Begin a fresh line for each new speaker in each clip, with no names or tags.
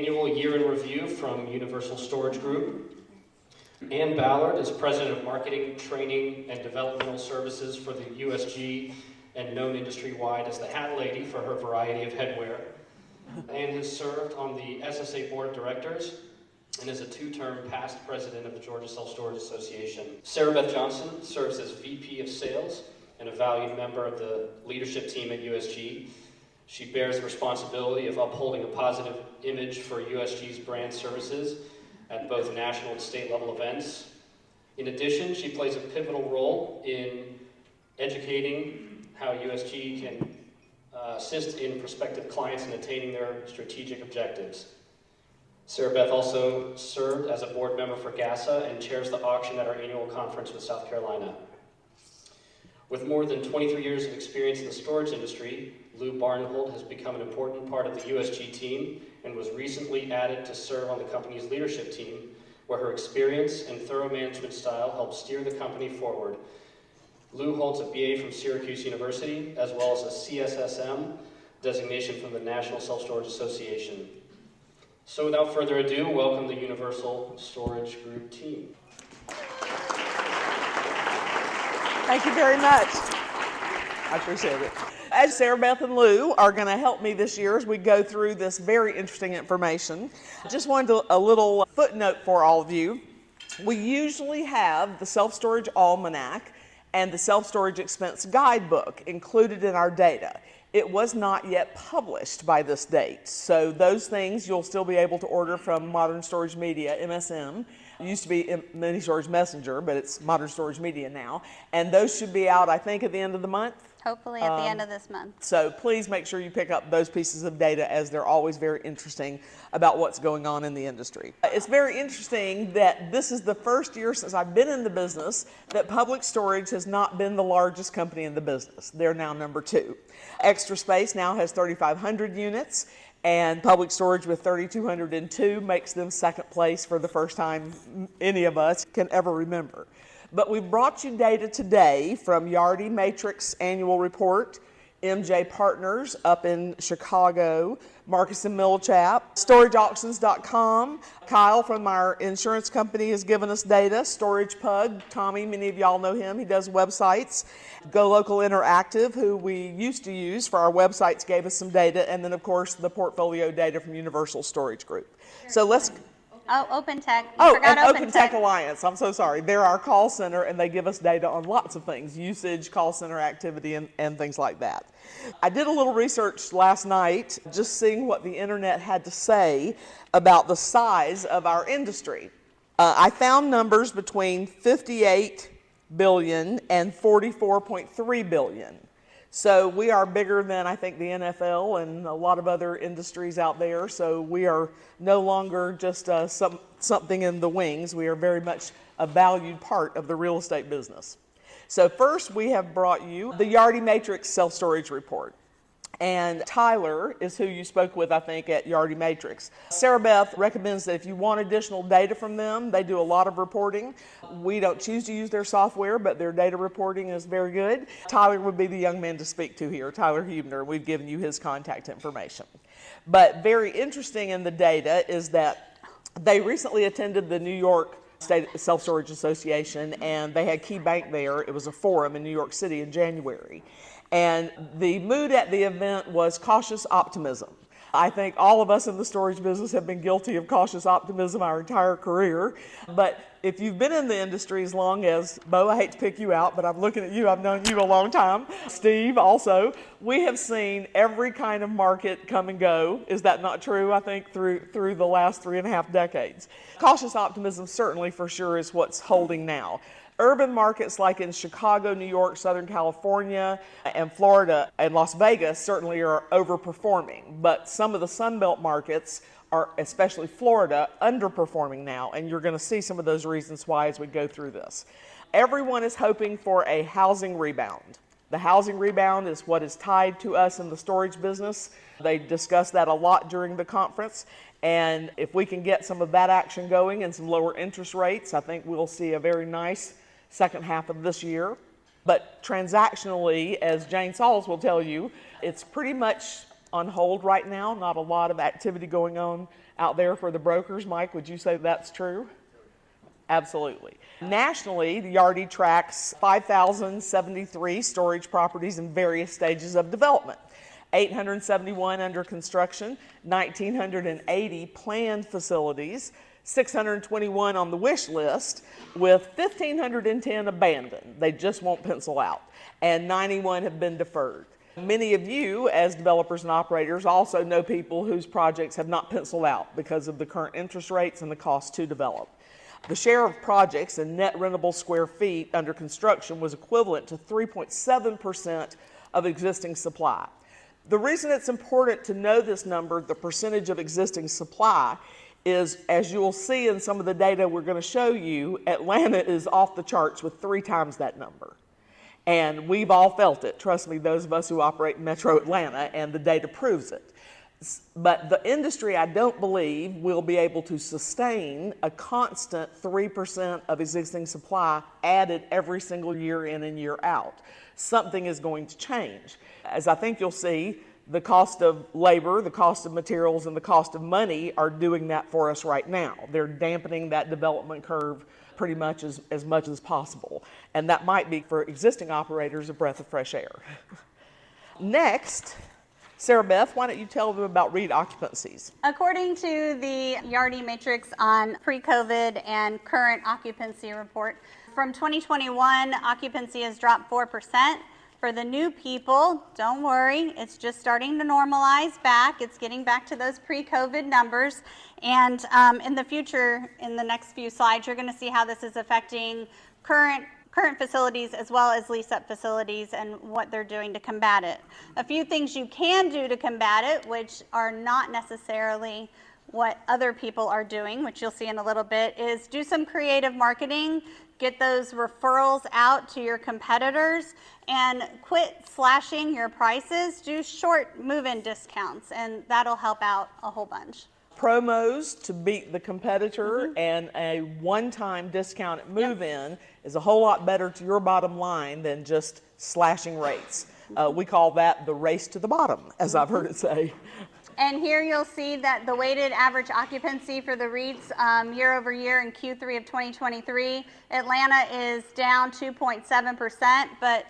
annual year in review from Universal Storage Group. Ann Ballard is President of Marketing, Training, and Developmental Services for the USG and known industry-wide as the Hat Lady for her variety of headwear. Ann has served on the SSA Board of Directors and is a two-term past president of the Georgia Self-Storage Association. Sarah Beth Johnson serves as VP of Sales and a valued member of the leadership team at USG. She bears the responsibility of upholding a positive image for USG's brand services at both national and state level events. In addition, she plays a pivotal role in educating how USG can assist in prospective clients in attaining their strategic objectives. Sarah Beth also served as a board member for GASSA and chairs the auction at our annual conference with South Carolina. With more than 23 years of experience in the storage industry, Lou Barnhold has become an important part of the USG team and was recently added to serve on the company's leadership team, where her experience and thorough management style help steer the company forward. Lou holds a BA from Syracuse University, as well as a CSSM designation from the National Self-Storage Association. So without further ado, welcome the Universal Storage Group team.
Thank you very much. I appreciate it. As Sarah Beth and Lou are going to help me this year as we go through this very interesting information, just wanted a little footnote for all of you. We usually have the Self-Storage Almanac and the Self-Storage Expense Guidebook included in our data. It was not yet published by this date, so those things you'll still be able to order from Modern Storage Media, MSM. It used to be Mini Storage Messenger, but it's Modern Storage Media now, and those should be out, I think, at the end of the month.
Hopefully at the end of this month.
So please make sure you pick up those pieces of data, as they're always very interesting about what's going on in the industry. It's very interesting that this is the first year since I've been in the business that Public Storage has not been the largest company in the business. They're now number 2. Extra Space now has 3,500 units, and Public Storage with 3,202 makes them second place for the first time any of us can ever remember. But we've brought you data today from Yardi Matrix Annual Report, MJ Partners up in Chicago, Marcus and Millichap, StorageAuctions.com. Kyle from our insurance company has given us data. Storage Pug, Tommy, many of y'all know him. He does websites. Go Local Interactive, who we used to use for our websites, gave us some data. And then, of course, the portfolio data from Universal Storage Group. So let's...
Oh, Open Tech.
And Open Tech Alliance. I'm so sorry. They're our call center, and they give us data on lots of things, usage, call center activity, and things like that. I did a little research last night, just seeing what the internet had to say about the size of our industry. I found numbers between 58 billion and 44.3 billion. So we are bigger than, I think, the NFL and a lot of other industries out there. So we are no longer just something in the wings. We are very much a valued part of the real estate business. So first, we have brought you the Yardi Matrix Self-Storage Report. And Tyler is who you spoke with, I think, at Yardi Matrix. Sarah Beth recommends that if you want additional data from them, they do a lot of reporting. We don't choose to use their software, but their data reporting is very good. Tyler would be the young man to speak to here, Tyler Huebner. We've given you his contact information. But very interesting in the data is that they recently attended the New York State Self-Storage Association, and they had Key Bank there. It was a forum in New York City in January. And the mood at the event was cautious optimism. I think all of us in the storage business have been guilty of cautious optimism our entire career. But if you've been in the industry as long as, Bo, I hate to pick you out, but I'm looking at you, I've known you a long time. Steve also, we have seen every kind of market come and go. Is that not true? I think through the last 3.5 decades. Cautious optimism certainly for sure is what's holding now. Urban markets like in Chicago, New York, Southern California, and Florida and Las Vegas certainly are overperforming. But some of the Sunbelt markets are, especially Florida, underperforming now. And you're going to see some of those reasons why as we go through this. Everyone is hoping for a housing rebound. The housing rebound is what is tied to us in the storage business. They discussed that a lot during the conference. And if we can get some of that action going and some lower interest rates, I think we'll see a very nice second half of this year. But transactionally, as Jane Sauls will tell you, it's pretty much on hold right now. Not a lot of activity going on out there for the brokers. Mike, would you say that's true? Absolutely. Nationally, the Yardi tracks 5,073 storage properties in various stages of development. 871 under construction, 1,980 planned facilities, 621 on the wish list, with 1,510 abandoned. They just won't pencil out, and 91 have been deferred. Many of you, as developers and operators, also know people whose projects have not penciled out because of the current interest rates and the cost to develop. The share of projects in net rentable square feet under construction was equivalent to 3.7% of existing supply. The reason it's important to know this number, the percentage of existing supply, is, as you'll see in some of the data we're going to show you, Atlanta is off the charts with 3 times that number. And we've all felt it. Trust me, those of us who operate in Metro Atlanta, and the data proves it. But the industry, I don't believe, will be able to sustain a constant 3% of existing supply added every single year in and year out. Something is going to change. As I think you'll see, the cost of labor, the cost of materials, and the cost of money are doing that for us right now. They're dampening that development curve pretty much as possible. And that might be, for existing operators, a breath of fresh air. Next, Sarah Beth, why don't you tell them about REIT occupancies?
According to the Yardi matrix on pre-COVID and current occupancy report, from 2021, occupancy has dropped 4%. For the new people, don't worry, it's just starting to normalize back. It's getting back to those pre-COVID numbers. And in the future, in the next few slides, you're going to see how this is affecting current facilities as well as lease-up facilities and what they're doing to combat it. A few things you can do to combat it, which are not necessarily what other people are doing, which you'll see in a little bit, is do some creative marketing, get those referrals out to your competitors, and quit slashing your prices. Do short move-in discounts, and that'll help out a whole bunch.
Promos to beat the competitor and a one-time discount at move-in is a whole lot better to your bottom line than just slashing rates. We call that the race to the bottom, as I've heard it say.
And here you'll see that the weighted average occupancy for the REITs year over year in Q3 of 2023, Atlanta is down 2.7%, but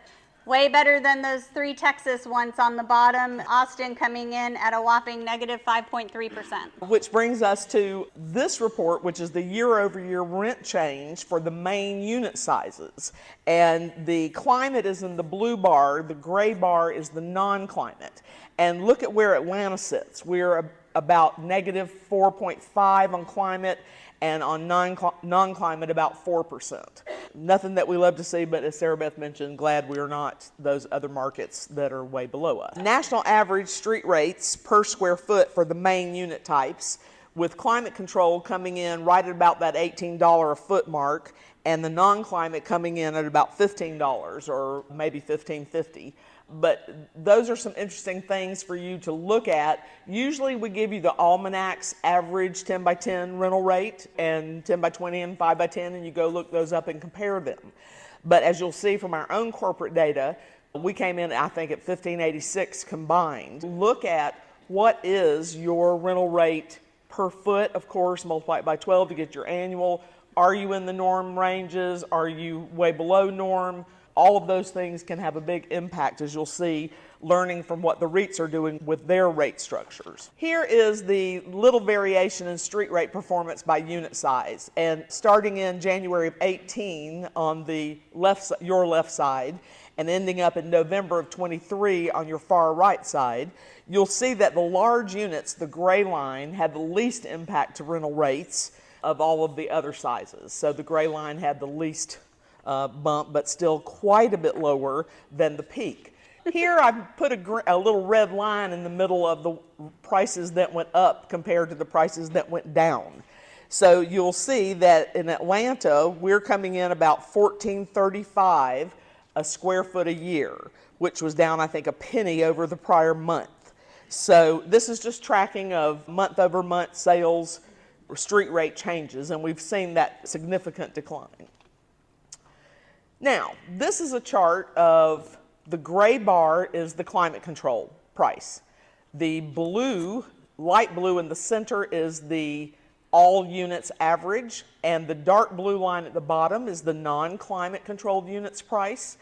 way better than those 3 Texas ones on the bottom. Austin coming in at a whopping negative 5.3%.
Which brings us to this report, which is the year-over-year rent change for the main unit sizes. And the climate is in the blue bar, the gray bar is the non-climate. And look at where Atlanta sits. We're about negative 4.5 on climate, and on non-climate about 4%. Nothing that we love to see, but as Sarah Beth mentioned, glad we are not those other markets that are way below us. National average street rates per square foot for the main unit types, with climate control coming in right at about that $18 a foot mark, and the non-climate coming in at about $15 or maybe $15.50. But those are some interesting things for you to look at. Usually we give you the Almanac's average 10 by 10 rental rate and 10 by 20 and 5 by 10, and you go look those up and compare them. But as you'll see from our own corporate data, we came in, I think, at $15.86 combined. Look at what is your rental rate per foot, of course, multiply it by 12 to get your annual. Are you in the norm ranges? Are you way below norm? All of those things can have a big impact, as you'll see, learning from what the REITs are doing with their rate structures. Here is the little variation in street rate performance by unit size. And starting in January of 18 on the left, your left side, and ending up in November of 23 on your far right side, you'll see that the large units, the gray line, had the least impact to rental rates of all of the other sizes. So the gray line had the least bump, but still quite a bit lower than the peak. Here I've put a little red line in the middle of the prices that went up compared to the prices that went down. So you'll see that in Atlanta, we're coming in about $14.35 a square foot a year, which was down, I think, a penny over the prior month. So this is just tracking of month over month sales or street rate changes, and we've seen that significant decline. Now, this is a chart of the gray bar is the climate control price. The blue, light blue in the center is the all units average, and the dark blue line at the bottom is the non-climate controlled units price.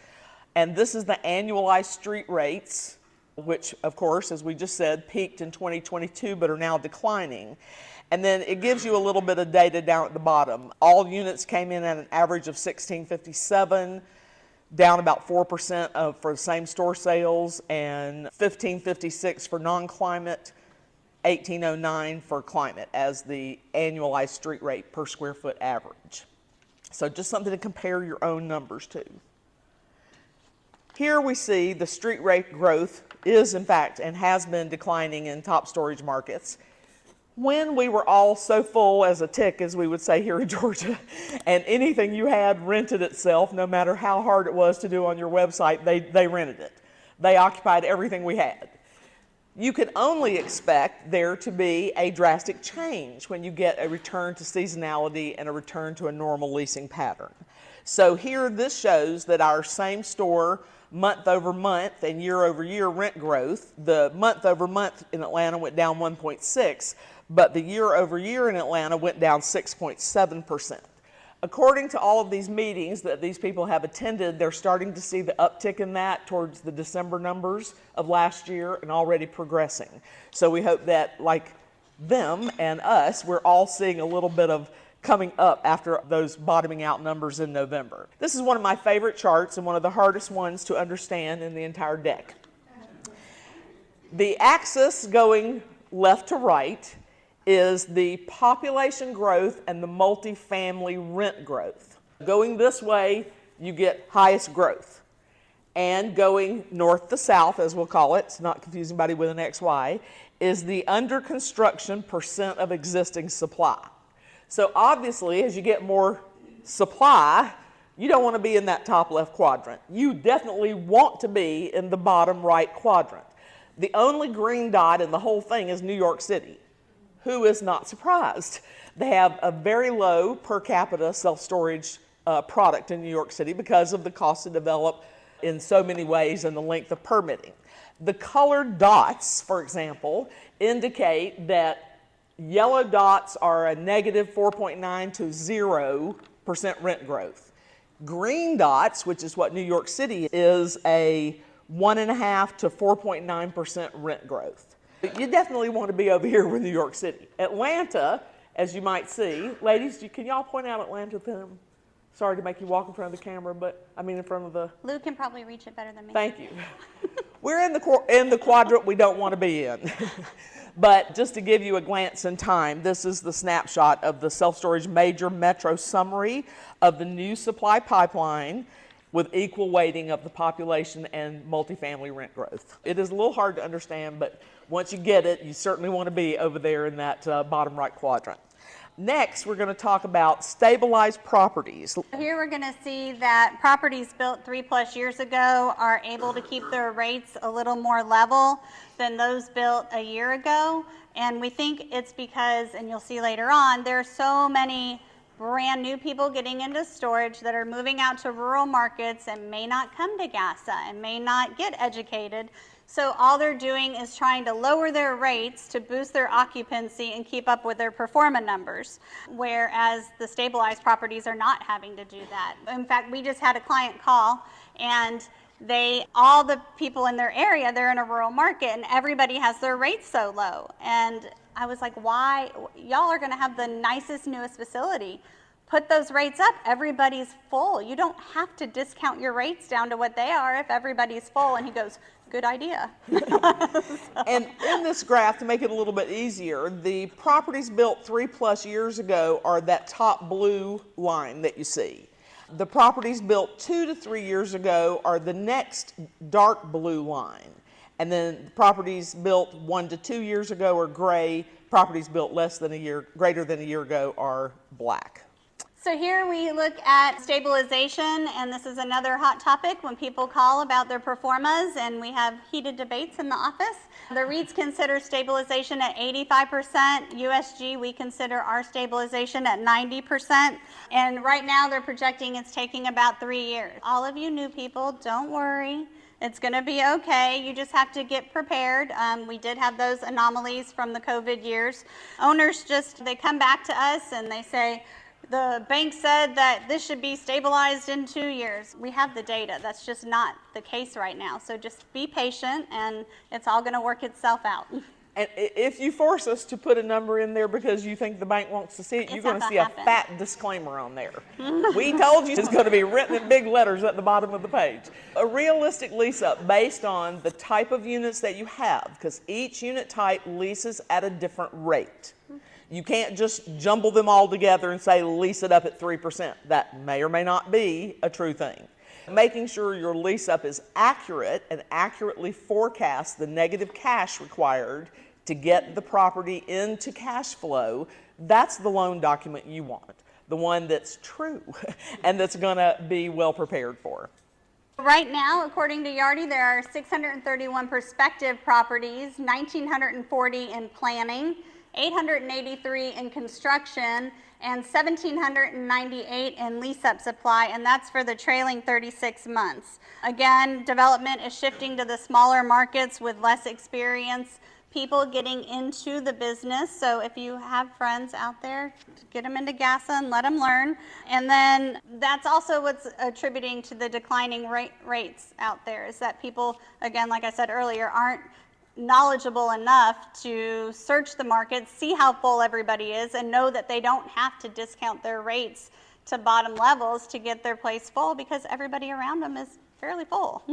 And this is the annualized street rates, which of course, as we just said, peaked in 2022 but are now declining. And then it gives you a little bit of data down at the bottom. All units came in at an average of 1657, down about 4% for same store sales, and 1556 for non-climate, 1809 for climate as the annualized street rate per square foot average. So just something to compare your own numbers to. Here we see the street rate growth is in fact and has been declining in top storage markets. When we were all so full as a tick, as we would say here in Georgia, and anything you had rented itself, no matter how hard it was to do on your website, they rented it. They occupied everything we had. You can only expect there to be a drastic change when you get a return to seasonality and a return to a normal leasing pattern. So here this shows that our same store month over month and year over year rent growth, the month over month in Atlanta went down 1.6, but the year over year in Atlanta went down 6.7%. According to all of these meetings that these people have attended, they're starting to see the uptick in that towards the December numbers of last year and already progressing. So we hope that, like them and us, we're all seeing a little bit of coming up after those bottoming out numbers in November. This is one of my favorite charts and one of the hardest ones to understand in the entire deck. The axis going left to right is the population growth and the multifamily rent growth. Going this way, you get highest growth. And going north to south, as we'll call it, to not confuse anybody with an XY, is the under construction percent of existing supply. So obviously, as you get more supply, you don't want to be in that top left quadrant. You definitely want to be in the bottom right quadrant. The only green dot in the whole thing is New York City. Who is not surprised? They have a very low per capita self-storage product in New York City because of the cost to develop in so many ways and the length of permitting. The colored dots, for example, indicate that yellow dots are a negative 4.9 to 0% rent growth. Green dots, which is what New York City is, a 1.5 to 4.9% rent growth. You definitely want to be over here with New York City. Atlanta, as you might see, ladies, can y'all point out Atlanta to them? Sorry to make you walk in front of the camera, but I mean in front of the...
Lou can probably reach it better than me.
Thank you. We're in the quadrant we don't want to be in. But just to give you a glance in time, this is the snapshot of the self-storage major metro summary of the new supply pipeline with equal weighting of the population and multifamily rent growth. It is a little hard to understand, but once you get it, you certainly want to be over there in that bottom right quadrant. Next, we're going to talk about stabilized properties.
Here we're going to see that properties built 3+ years ago are able to keep their rates a little more level than those built a year ago. And we think it's because, and you'll see later on, there are so many brand new people getting into storage that are moving out to rural markets and may not come to GASSA and may not get educated. So all they're doing is trying to lower their rates to boost their occupancy and keep up with their performance numbers, whereas the stabilized properties are not having to do that. In fact, we just had a client call, and all the people in their area, they're in a rural market, and everybody has their rates so low. And I was like, why? Y'all are going to have the nicest, newest facility. Put those rates up. Everybody's full. You don't have to discount your rates down to what they are if everybody's full. And he goes, good idea.
And in this graph, to make it a little bit easier, the properties built 3+ years ago are that top blue line that you see. The properties built 2 to 3 years ago are the next dark blue line. And then properties built 1 to 2 years ago are gray. Properties built greater than a year ago are black.
So here we look at stabilization, and this is another hot topic when people call about their performas, and we have heated debates in the office. The REITs consider stabilization at 85%. USG, we consider our stabilization at 90%. And right now they're projecting it's taking about 3 years. All of you new people, don't worry. It's going to be okay. You just have to get prepared. We did have those anomalies from the COVID years. Owners they come back to us and they say, the bank said that this should be stabilized in 2 years. We have the data. That's just not the case right now. So just be patient and it's all going to work itself out.
And if you force us to put a number in there because you think the bank wants to see it, you're going to see a fat disclaimer on there. We told you it's going to be written in big letters at the bottom of the page. A realistic lease up based on the type of units that you have, because each unit type leases at a different rate. You can't just jumble them all together and say lease it up at 3%. That may or may not be a true thing. Making sure your lease up is accurate and accurately forecasts the negative cash required to get the property into cash flow, that's the loan document you want. The one that's true and that's going to be well prepared for.
Right now, according to Yardi, there are 631 prospective properties, 1,940 in planning, 883 in construction, and 1,798 in lease-up supply, and that's for the trailing 36 months. Again, development is shifting to the smaller markets with less experience, people getting into the business. So if you have friends out there, get them into GASSA and let them learn. And then that's also what's attributing to the declining rates out there, is that people, again, like I said earlier, aren't knowledgeable enough to search the market, see how full everybody is, and know that they don't have to discount their rates to bottom levels to get their place full because everybody around them is fairly full.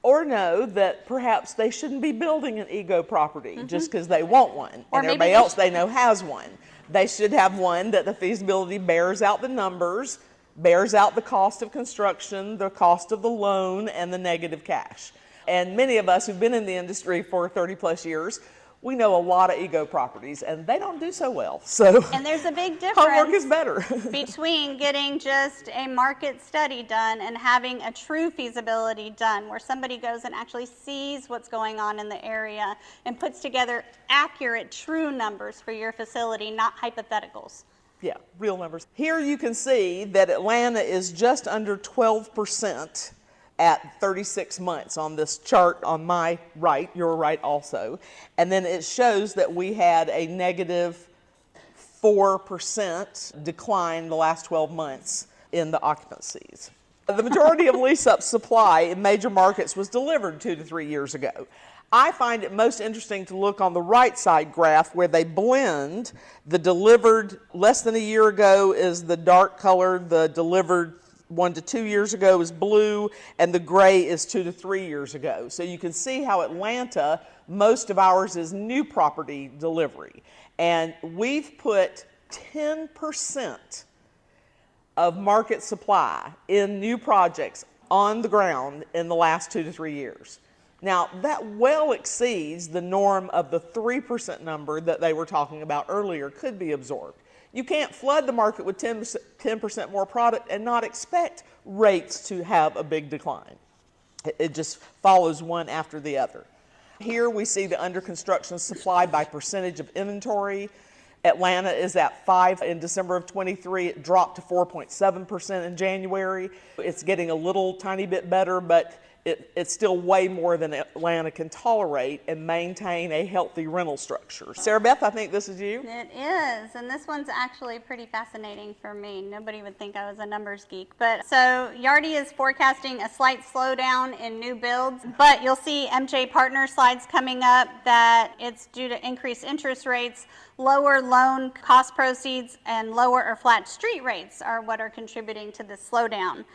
Or know that perhaps they shouldn't be building an ego property just because they want one and everybody else they know has one. They should have one that the feasibility bears out the numbers, bears out the cost of construction, the cost of the loan, and the negative cash. And many of us who've been in the industry for 30 plus years, we know a lot of ego properties and they don't do so well. So
and there's a big difference
homework is better
between getting just a market study done and having a true feasibility done where somebody goes and actually sees what's going on in the area and puts together accurate, true numbers for your facility, not hypotheticals.
Yeah, real numbers. Here you can see that Atlanta is just under 12% at 36 months on this chart on my right, your right also. And then it shows that we had a negative 4% decline the last 12 months in the occupancies. The majority of lease-up supply in major markets was delivered 2 to 3 years ago. I find it most interesting to look on the right side graph where they blend the delivered less than a year ago is the dark color, the delivered 1 to 2 years ago is blue, and the gray is 2 to 3 years ago. So you can see how Atlanta, most of ours is new property delivery. And we've put 10% of market supply in new projects on the ground in the last 2 to 3 years. Now, that well exceeds the norm of the 3% number that they were talking about earlier could be absorbed. You can't flood the market with 10% more product and not expect rates to have a big decline. It just follows one after the other. Here we see the under construction supply by percentage of inventory. Atlanta is at 5 in December of 23. It dropped to 4.7% in January. It's getting a little tiny bit better, but it's still way more than Atlanta can tolerate and maintain a healthy rental structure. Sarah Beth, I think this is you.
It is, and this one's actually pretty fascinating for me. Nobody would think I was a numbers geek. But so Yardi is forecasting a slight slowdown in new builds, but you'll see MJ Partner slides coming up that it's due to increased interest rates, lower loan cost proceeds, and lower or flat street rates are what are contributing to this slowdown.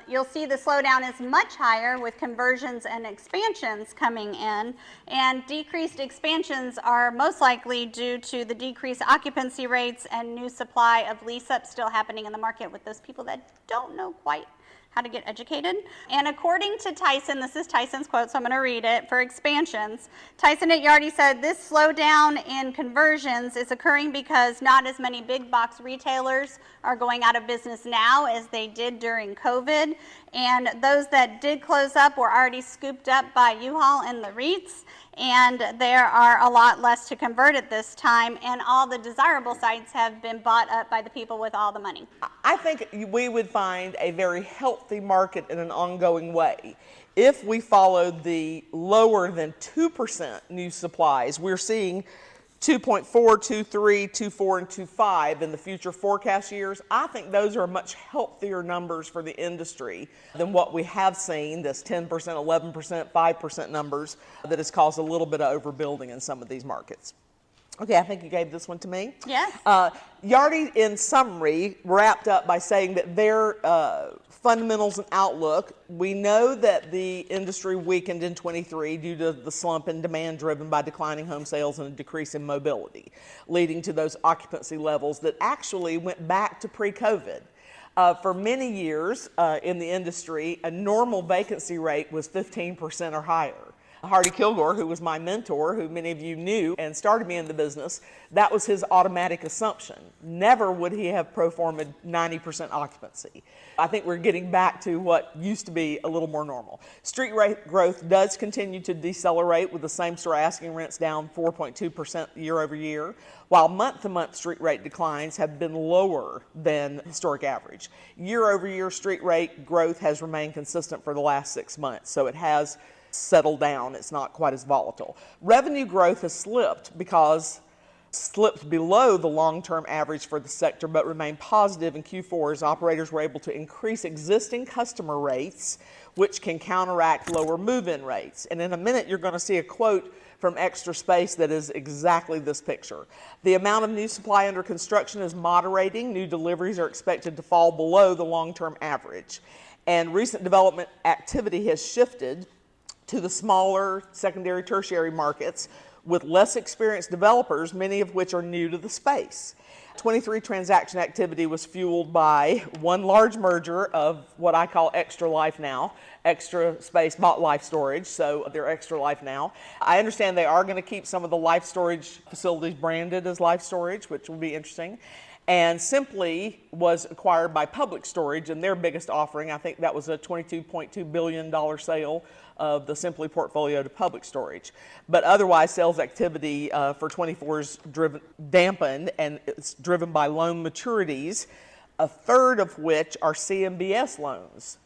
You'll see the slowdown is much higher with conversions and expansions coming in, and decreased expansions are most likely due to the decreased occupancy rates and new supply of lease-up still happening in the market with those people that don't know quite how to get educated. And according to Tyson, this is Tyson's quote, so I'm going to read it, for expansions, Tyson at Yardi said this slowdown in conversions is occurring because not as many big box retailers are going out of business now as they did during COVID. And those that did close up were already scooped up by U-Haul and the REITs. and there are a lot less to convert at this time, and all the desirable sites have been bought up by the people with all the money.
I think we would find a very healthy market in an ongoing way if we followed the lower than 2% new supplies. We're seeing 2.4, 2.3, 2.4, and 2.5 in the future forecast years. I think those are much healthier numbers for the industry than what we have seen, this 10%, 11%, 5% numbers that has caused a little bit of overbuilding in some of these markets. Okay, I think you gave this one to me.
Yes.
Yardi, in summary, wrapped up by saying that their fundamentals and outlook, we know that the industry weakened in 23 due to the slump in demand driven by declining home sales and a decrease in mobility, leading to those occupancy levels that actually went back to pre-COVID. For many years in the industry, a normal vacancy rate was 15% or higher. Hardy Kilgore, who was my mentor, who many of you knew and started me in the business, that was his automatic assumption. Never would he have pro forma 90% occupancy. I think we're getting back to what used to be a little more normal. Street rate growth does continue to decelerate, with the same store asking rents down 4.2% year over year, while month-to-month street rate declines have been lower than historic average. Year over year street rate growth has remained consistent for the last 6 months, so it has settled down. It's not quite as volatile. Revenue growth has slipped below the long-term average for the sector, but remained positive in Q4 as operators were able to increase existing customer rates, which can counteract lower move-in rates. And in a minute, you're going to see a quote from Extra Space that is exactly this picture. The amount of new supply under construction is moderating. New deliveries are expected to fall below the long-term average. And recent development activity has shifted to the smaller secondary, tertiary markets with less experienced developers, many of which are new to the space. 23 transaction activity was fueled by one large merger of what I call Extra Life now. Extra Space bought Life Storage, so they're Extra Life now. I understand they are going to keep some of the Life Storage facilities branded as Life Storage, which will be interesting. And Simply was acquired by Public Storage, and their biggest offering, I think that was a $22.2 billion sale of the Simply portfolio to Public Storage. But otherwise, sales activity for 24 is dampened, and it's driven by loan maturities, a third of which are CMBS loans.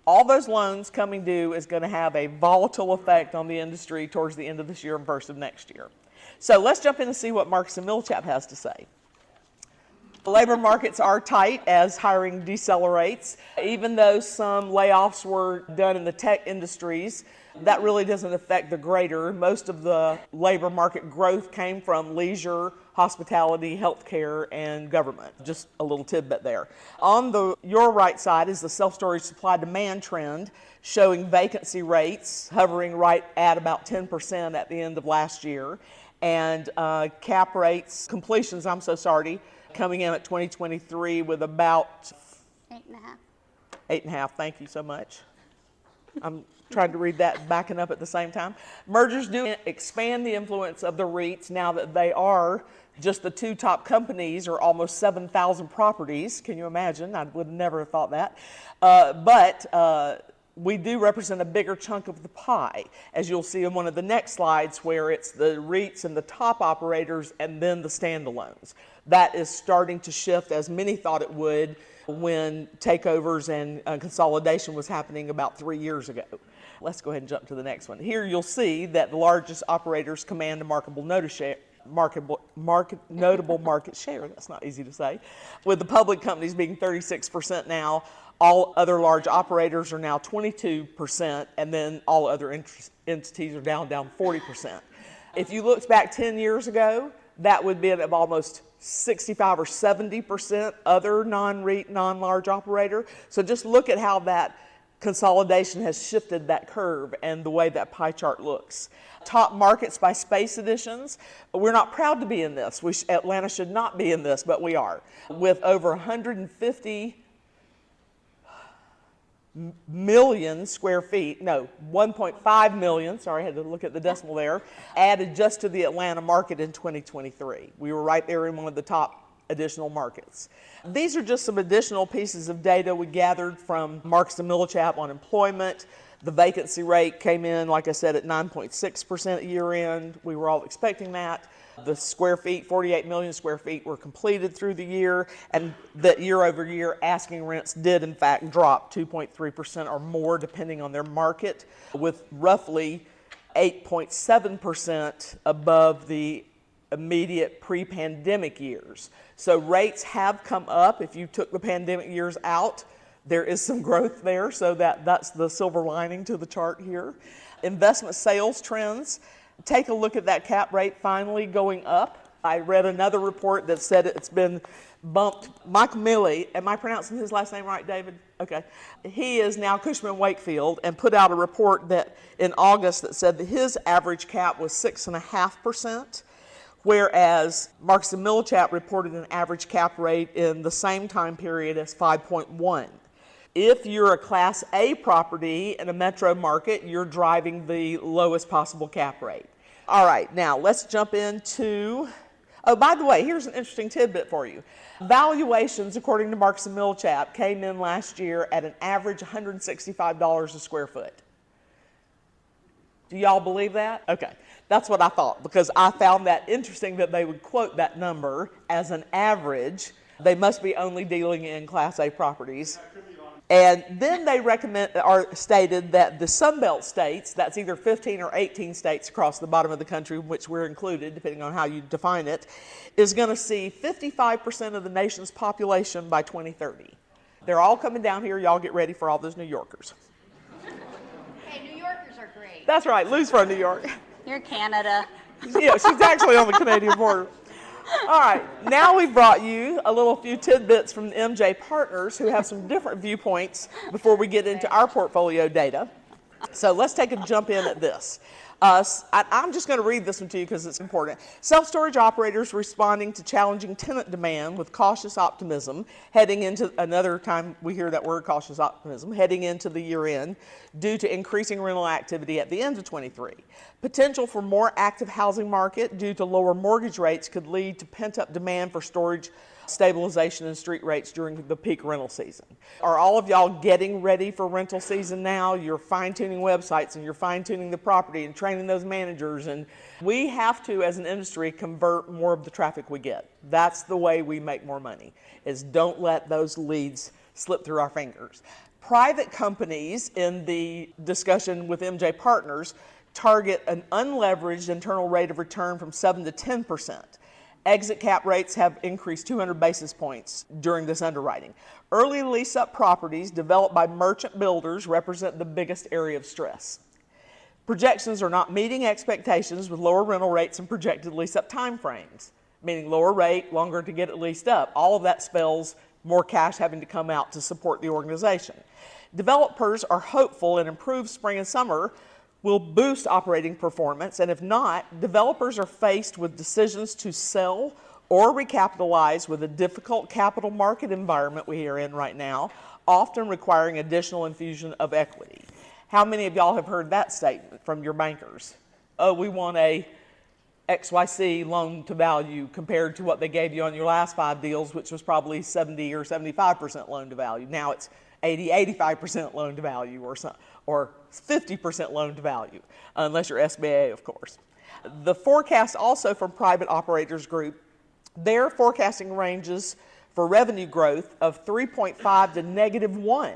All those loans coming due is going to have a volatile effect on the industry towards the end of this year and first of next year. So let's jump in and see what Marcus and Millichap has to say. The labor markets are tight as hiring decelerates. Even though some layoffs were done in the tech industries, that really doesn't affect the greater. Most of the labor market growth came from leisure, hospitality, healthcare, and government. Just a little tidbit there. On your right side is the self-storage supply-demand trend, showing vacancy rates hovering right at about 10% at the end of last year, and cap rates, completions, coming in at 2023 with about
8.5.
8.5, thank you so much. I'm trying to read that, backing up at the same time. Mergers do expand the influence of the REITs now that they are just the two top companies, or almost 7,000 properties. Can you imagine? I would never have thought that. But we do represent a bigger chunk of the pie, as you'll see in one of the next slides, where it's the REITs and the top operators and then the standalones. That is starting to shift, as many thought it would when takeovers and consolidation was happening about 3 years ago. Let's go ahead and jump to the next one. Here you'll see that the largest operators command a notable market share. That's not easy to say. With the public companies being 36% now, all other large operators are now 22%, and then all other entities are down 40%. If you looked back 10 years ago, that would be of almost 65 or 70% other non-REIT, non-large operator. So just look at how that consolidation has shifted that curve and the way that pie chart looks. Top markets by space additions. We're not proud to be in this. Atlanta should not be in this, but we are. With over 150 million square feet, no, 1.5 million, sorry, I had to look at the decimal there, added just to the Atlanta market in 2023. We were right there in one of the top additional markets. These are just some additional pieces of data we gathered from Marcus and Millichap on employment, The vacancy rate came in, like I said, at 9.6% at year end. We were all expecting that. The square feet, 48 million square feet, were completed through the year, and that year over year asking rents did in fact drop 2.3% or more depending on their market, with roughly 8.7% above the immediate pre-pandemic years. So rates have come up. If you took the pandemic years out, there is some growth there, so that's the silver lining to the chart here. Investment sales trends. Take a look at that cap rate finally going up. I read another report that said it's been bumped. Michael Milley, am I pronouncing his last name right, David? Okay. He is now Cushman & Wakefield and put out a report that in August that said that his average cap was 6.5%, whereas Marcus & Millichap reported an average cap rate in the same time period as 5.1. If you're a Class A property in a metro market, you're driving the lowest possible cap rate. All right, now let's jump into, oh, by the way, here's an interesting tidbit for you. Valuations, according to Marcus & Millichap, came in last year at an average $165 a square foot. Do y'all believe that? Okay, that's what I thought, because I found that interesting that they would quote that number as an average. They must be only dealing in Class A properties. And then they recommend or stated that the Sunbelt states, that's either 15 or 18 states across the bottom of the country, which we're included, depending on how you define it, is going to see 55% of the nation's population by 2030. They're all coming down here. Y'all get ready for all those New Yorkers.
Hey, New Yorkers are great.
That's right. Lou's from New York.
You're Canada.
Yeah, she's actually on the Canadian border. All right, now we've brought you a few tidbits from the MJ Partners who have some different viewpoints before we get into our portfolio data. So let's take a jump in at this. I'm just going to read this one to you because it's important. Self-storage operators responding to challenging tenant demand with cautious optimism, heading into another time we hear that word, cautious optimism, heading into the year end due to increasing rental activity at the end of 23. Potential for more active housing market due to lower mortgage rates could lead to pent-up demand for storage stabilization in street rates during the peak rental season. Are all of y'all getting ready for rental season now? You're fine-tuning websites and you're fine-tuning the property and training those managers, and we have to, as an industry, convert more of the traffic we get. That's the way we make more money, is don't let those leads slip through our fingers. Private companies in the discussion with MJ Partners target an unleveraged internal rate of return from 7 to 10%. Exit cap rates have increased 200 basis points during this underwriting. Early lease-up properties developed by merchant builders represent the biggest area of stress. Projections are not meeting expectations with lower rental rates and projected lease-up timeframes, meaning lower rate, longer to get it leased up. All of that spells more cash having to come out to support the organization. Developers are hopeful an improved spring and summer will boost operating performance, and if not, developers are faced with decisions to sell or recapitalize with a difficult capital market environment we are in right now, often requiring additional infusion of equity. How many of y'all have heard that statement from your bankers? Oh, we want a XYC loan to value compared to what they gave you on your last 5 deals, which was probably 70 or 75% loan to value. Now it's 80, 85% loan to value or 50% loan to value, unless you're SBA, of course. The forecast also from Private Operators Group, their forecasting ranges for revenue growth of 3.5 to -1.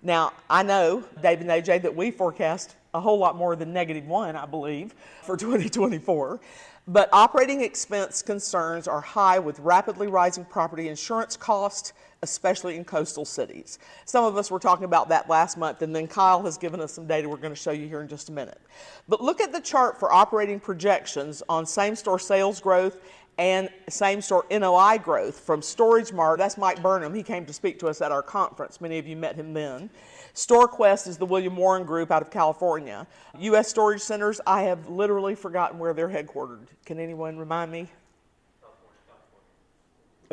Now, I know, David and AJ, that we forecast a whole lot more than -1, I believe, for 2024. But operating expense concerns are high with rapidly rising property insurance costs, especially in coastal cities. Some of us were talking about that last month, and then Kyle has given us some data we're going to show you here in just a minute. But look at the chart for operating projections on same-store sales growth and same-store NOI growth from Storage Mart. That's Mike Burnham. He came to speak to us at our conference. Many of you met him then. StoreQuest is the William Warren Group out of California. U.S. Storage Centers, I have literally forgotten where they're headquartered. Can anyone remind me?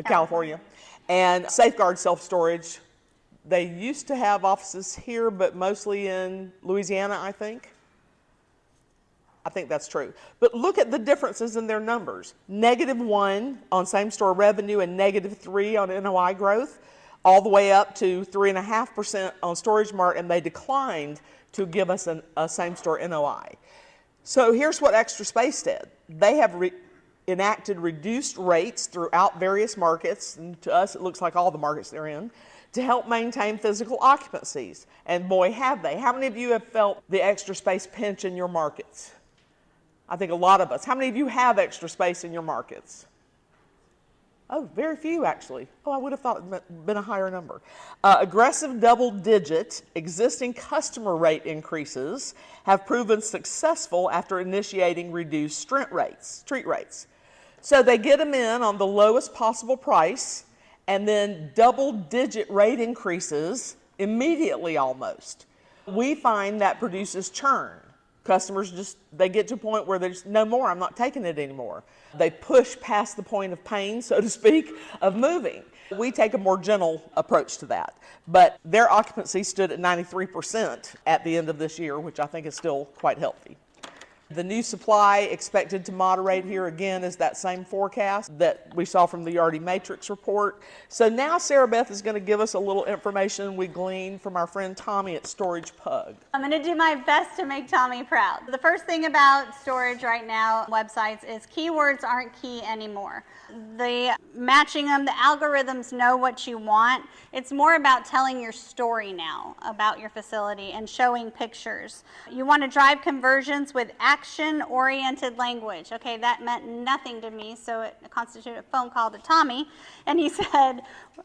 California. And Safeguard Self-Storage, they used to have offices here, but mostly in Louisiana, I think. I think that's true. But look at the differences in their numbers. -1 on same-store revenue and -3 on NOI growth. all the way up to 3.5% on Storage Mart, and they declined to give us a same-store NOI. So here's what Extra Space did. They have enacted reduced rates throughout various markets, and to us it looks like all the markets they're in, to help maintain physical occupancies. And boy, have they. How many of you have felt the Extra Space pinch in your markets? I think a lot of us. How many of you have Extra Space in your markets? Oh, very few actually. Oh, I would have thought it would been a higher number. Aggressive double-digit existing customer rate increases have proven successful after initiating reduced street rates. So they get them in on the lowest possible price and then double-digit rate increases immediately almost. We find that produces churn. Customers they get to a point where there's no more, I'm not taking it anymore. They push past the point of pain, so to speak, of moving. We take a more gentle approach to that. But their occupancy stood at 93% at the end of this year, which I think is still quite healthy. The new supply expected to moderate here again is that same forecast that we saw from the Yardi Matrix report. So now Sarah Beth is going to give us a little information we gleaned from our friend Tommy at Storage Pug.
I'm going to do my best to make Tommy proud. The first thing about storage right now, websites, is keywords aren't key anymore. The matching them, the algorithms know what you want. It's more about telling your story now about your facility and showing pictures. You want to drive conversions with action-oriented language. Okay, that meant nothing to me, so it constituted a phone call to Tommy, and he said,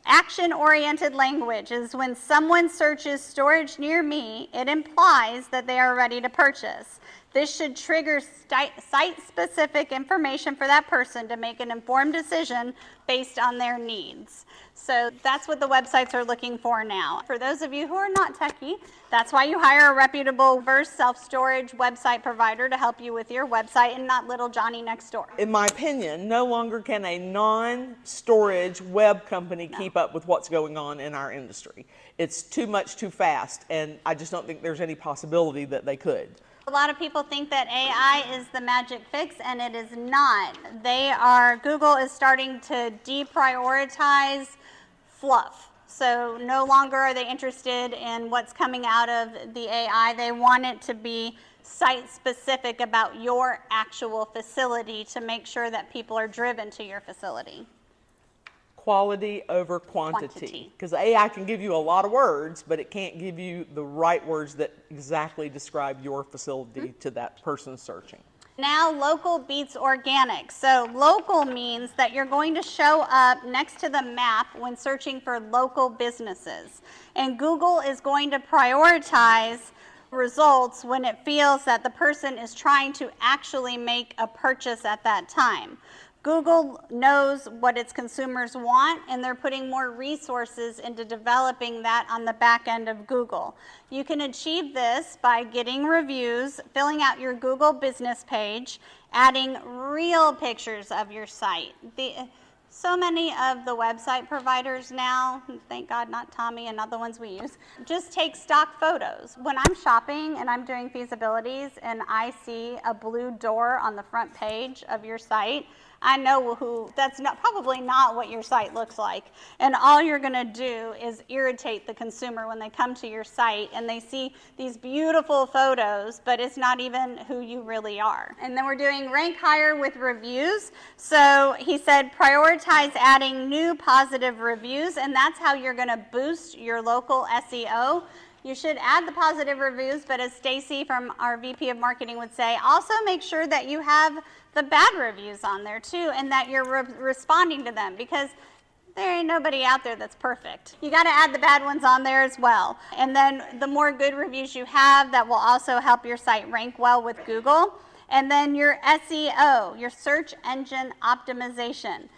action-oriented language is when someone searches storage near me, it implies that they are ready to purchase. This should trigger site-specific information for that person to make an informed decision based on their needs. So that's what the websites are looking for now. For those of you who are not techie, that's why you hire a reputable verse self-storage website provider to help you with your website and not little Johnny next door.
In my opinion, no longer can a non-storage web company keep up with what's going on in our industry. It's too much too fast, and I just don't think there's any possibility that they could.
A lot of people think that AI is the magic fix, and it is not. Google is starting to deprioritize fluff. So no longer are they interested in what's coming out of the AI. They want it to be site-specific about your actual facility to make sure that people are driven to your facility.
Quality over quantity. Because AI can give you a lot of words, but it can't give you the right words that exactly describe your facility to that person searching.
Now local beats organic. So local means that you're going to show up next to the map when searching for local businesses. And Google is going to prioritize results when it feels that the person is trying to actually make a purchase at that time. Google knows what its consumers want, and they're putting more resources into developing that on the back end of Google. You can achieve this by getting reviews, filling out your Google business page, adding real pictures of your site. So many of the website providers now, thank God not Tommy and not the ones we use, just take stock photos. When I'm shopping and I'm doing feasibilities and I see a blue door on the front page of your site, I know that's probably not what your site looks like. And all you're going to do is irritate the consumer when they come to your site and they see these beautiful photos, but it's not even who you really are. And then we're doing rank higher with reviews. So he said prioritize adding new positive reviews, and that's how you're going to boost your local SEO. You should add the positive reviews, but as Stacy from our VP of Marketing would say, also make sure that you have the bad reviews on there too, and that you're responding to them, because there ain't nobody out there that's perfect. You got to add the bad ones on there as well. And then the more good reviews you have, that will also help your site rank well with Google. And then your SEO, your search engine optimization.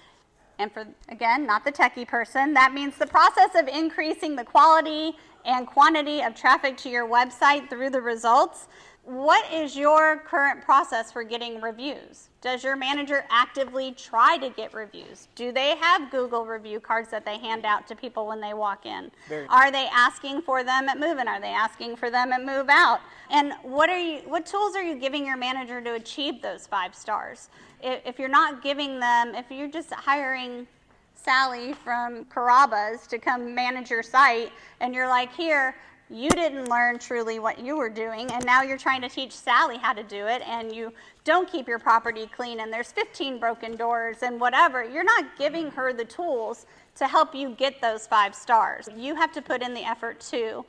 And for, again, not the techie person, that means the process of increasing the quality and quantity of traffic to your website through the results. What is your current process for getting reviews? Does your manager actively try to get reviews? Do they have Google review cards that they hand out to people when they walk in? Are they asking for them at move-in? Are they asking for them at move-out? And what tools are you giving your manager to achieve those 5 stars? If you're not giving them, if you're just hiring Sally from Carrabba's to come manage your site, and you're like, here, you didn't learn truly what you were doing, and now you're trying to teach Sally how to do it, and you don't keep your property clean, and there's 15 broken doors and whatever. You're not giving her the tools to help you get those 5 stars. You have to put in the effort too.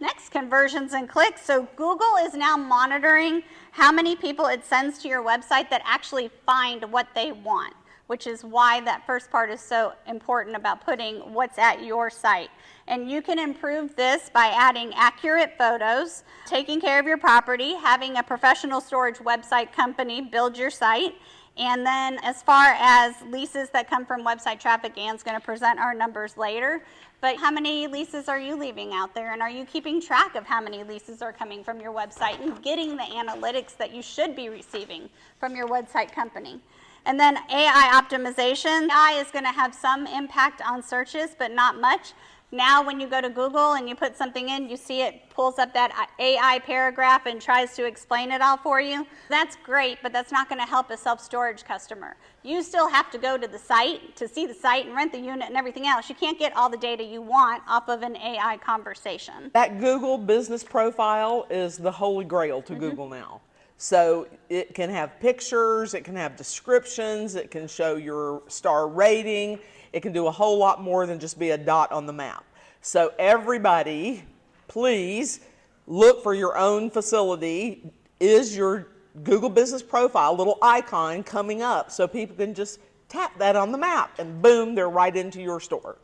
Next, conversions and clicks. So Google is now monitoring how many people it sends to your website that actually find what they want, which is why that first part is so important about putting what's at your site. And you can improve this by adding accurate photos, taking care of your property, having a professional storage website company build your site. And then as far as leases that come from website traffic, Ann's going to present our numbers later. But how many leases are you leaving out there? And are you keeping track of how many leases are coming from your website and getting the analytics that you should be receiving from your website company? And then AI optimization. AI is going to have some impact on searches, but not much. Now when you go to Google and you put something in, you see it pulls up that AI paragraph and tries to explain it all for you. That's great, but that's not going to help a self-storage customer. You still have to go to the site to see the site and rent the unit and everything else. You can't get all the data you want off of an AI conversation.
That Google business profile is the holy grail to Google now. So it can have pictures, it can have descriptions, it can show your star rating, it can do a whole lot more than just be a dot on the map. So everybody, please look for your own facility. Is your Google business profile a little icon coming up so people can just tap that on the map and boom, they're right into your store.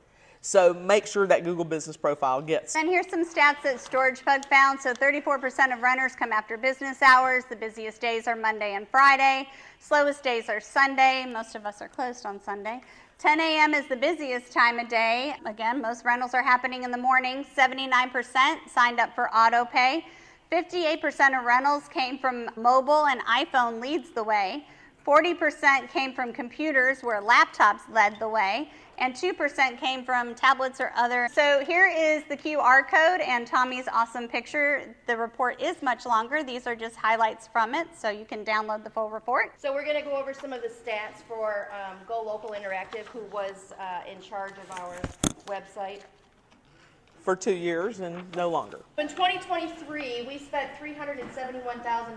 So make sure that Google business profile gets.
And here's some stats that StoragePug found. So 34% of renters come after business hours. The busiest days are Monday and Friday. Slowest days are Sunday. Most of us are closed on Sunday. 10 a.m. is the busiest time of day. Again, most rentals are happening in the morning. 79% signed up for auto pay. 58% of rentals came from mobile, and iPhone leads the way. 40% came from computers, where laptops led the way, and 2% came from tablets or other. So here is the QR code and Tommy's awesome picture. The report is much longer. These are just highlights from it, so you can download the full report.
So we're going to go over some of the stats for Go Local Interactive, who was in charge of our website.
For 2 years and no longer.
In 2023, we spent $371,000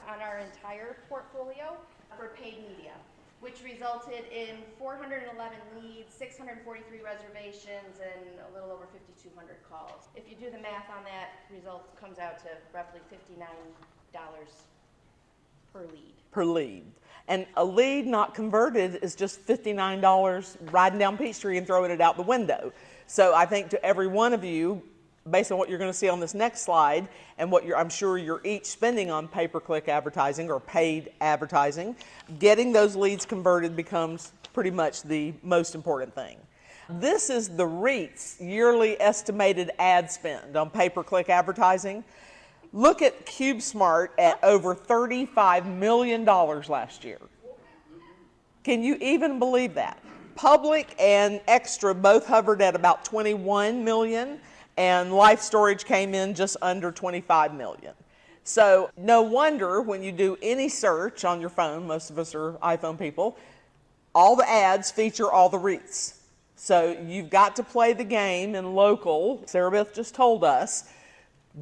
on our entire portfolio for paid media, which resulted in 411 leads, 643 reservations, and a little over 5,200 calls. If you do the math on that, result comes out to roughly $59 per lead.
Per lead. And a lead not converted is just $59 riding down Peachtree and throwing it out the window. So I think to every one of you, based on what you're going to see on this next slide and what I'm sure you're each spending on pay-per-click advertising or paid advertising, getting those leads converted becomes pretty much the most important thing. This is the REIT's yearly estimated ad spend on pay-per-click advertising. Look at CubeSmart at over $35 million last year. Can you even believe that? Public and Extra both hovered at about 21 million, and Life Storage came in just under 25 million. So no wonder when you do any search on your phone, most of us are iPhone people, all the ads feature all the REITs. So you've got to play the game in local. Sarah Beth just told us,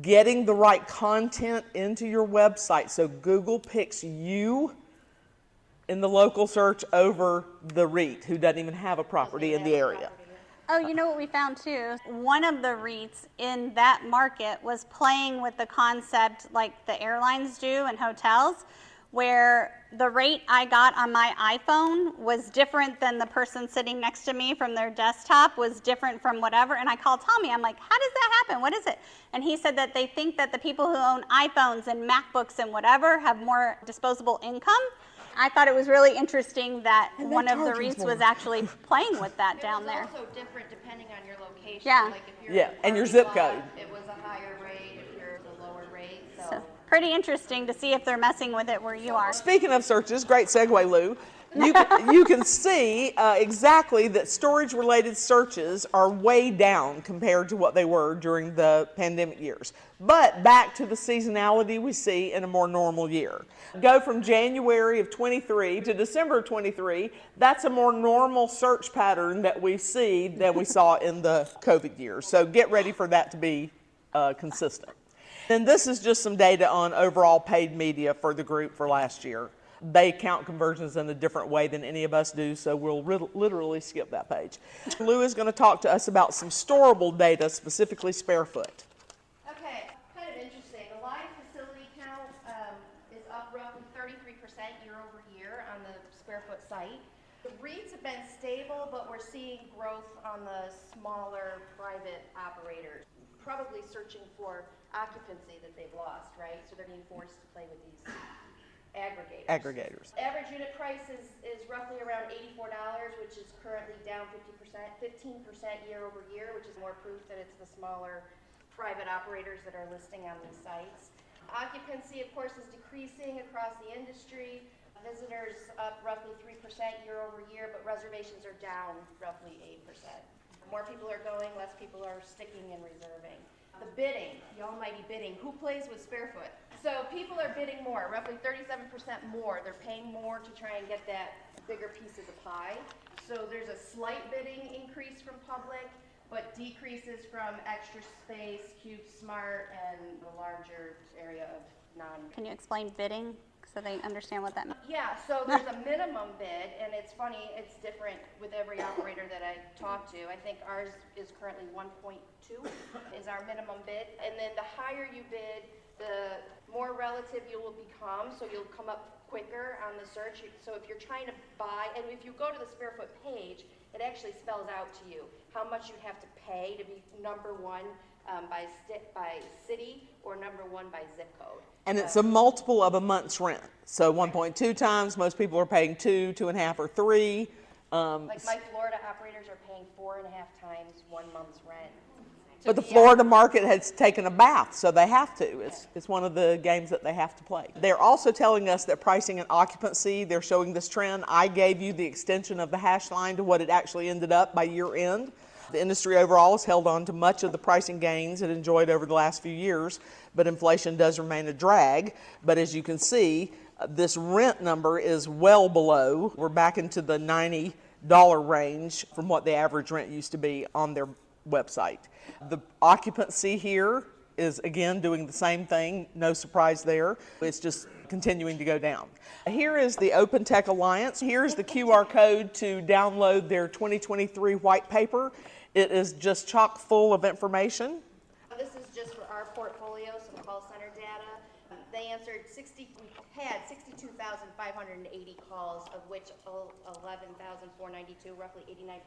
getting the right content into your website so Google picks you in the local search over the REIT who doesn't even have a property in the area.
Oh, you know what we found too? One of the REITs in that market was playing with the concept like the airlines do and hotels, where the rate I got on my iPhone was different than the person sitting next to me from their desktop, was different from whatever. And I called Tommy. I'm like, how does that happen? What is it? And he said that they think that the people who own iPhones and MacBooks and whatever have more disposable income. I thought it was really interesting that one of the REITs was actually playing with that down there.
It was also different depending on your location.
Yeah.
Like if you're
Yeah,
in a
and your
parking
zip code.
lot, it was a higher rate. If you're the lower rate,
So pretty interesting to see if they're messing with it where you are.
Speaking of searches, great segue, Lou. you can see exactly that storage-related searches are way down compared to what they were during the pandemic years. But back to the seasonality we see in a more normal year. Go from January of 23 to December of 23, that's a more normal search pattern that we see than we saw in the COVID years. So get ready for that to be consistent. And this is just some data on overall paid media for the group for last year. They count conversions in a different way than any of us do, so we'll literally skip that page. Lou is going to talk to us about some storable data, specifically Sparefoot.
Okay, kind of interesting. The live facility count is up roughly 33% year over year on the Sparefoot site. The REITs have been stable, but we're seeing growth on the smaller private operators, probably searching for occupancy that they've lost, right? So they're being forced to play with these aggregators. Average unit price is roughly around $84, which is currently down 15% year over year, which is more proof that it's the smaller private operators that are listing on these sites. Occupancy, of course, is decreasing across the industry. Visitors up roughly 3% year over year, but reservations are down roughly 8%. More people are going, less people are sticking and reserving. The bidding, the almighty bidding. Who plays with Sparefoot? So people are bidding more, roughly 37% more. They're paying more to try and get that bigger piece of the pie. So there's a slight bidding increase from public, but decreases from Extra Space, Cube Smart, and the larger area of non.
Can you explain bidding so they understand what that means?
Yeah, so there's a minimum bid, and it's funny, it's different with every operator that I talk to. I think ours is currently 1.2 is our minimum bid, and then the higher you bid, the more relative you will become, so you'll come up quicker on the search. So if you're trying to buy, and if you go to the Sparefoot page, it actually spells out to you how much you have to pay to be number one by city or number one by zip code.
And it's a multiple of a month's rent. So 1.2 times, most people are paying 2, 2.5, or 3.
Like my Florida operators are paying 4.5 times 1 month's rent.
But the Florida market has taken a bath, so they have to. It's one of the games that they have to play. They're also telling us that pricing and occupancy, they're showing this trend. I gave you the extension of the hash line to what it actually ended up by year end. The industry overall has held on to much of the pricing gains it enjoyed over the last few years, but inflation does remain a drag. But as you can see, this rent number is well below. We're back into the $90 range from what the average rent used to be on their website. The occupancy here is again doing the same thing, no surprise there. It's just continuing to go down. Here is the Open Tech Alliance. Here's the QR code to download their 2023 white paper. It is just chock full of information.
This is just for our portfolio, some call center data. They answered we had 62,580 calls, of which 11,492, roughly 89%,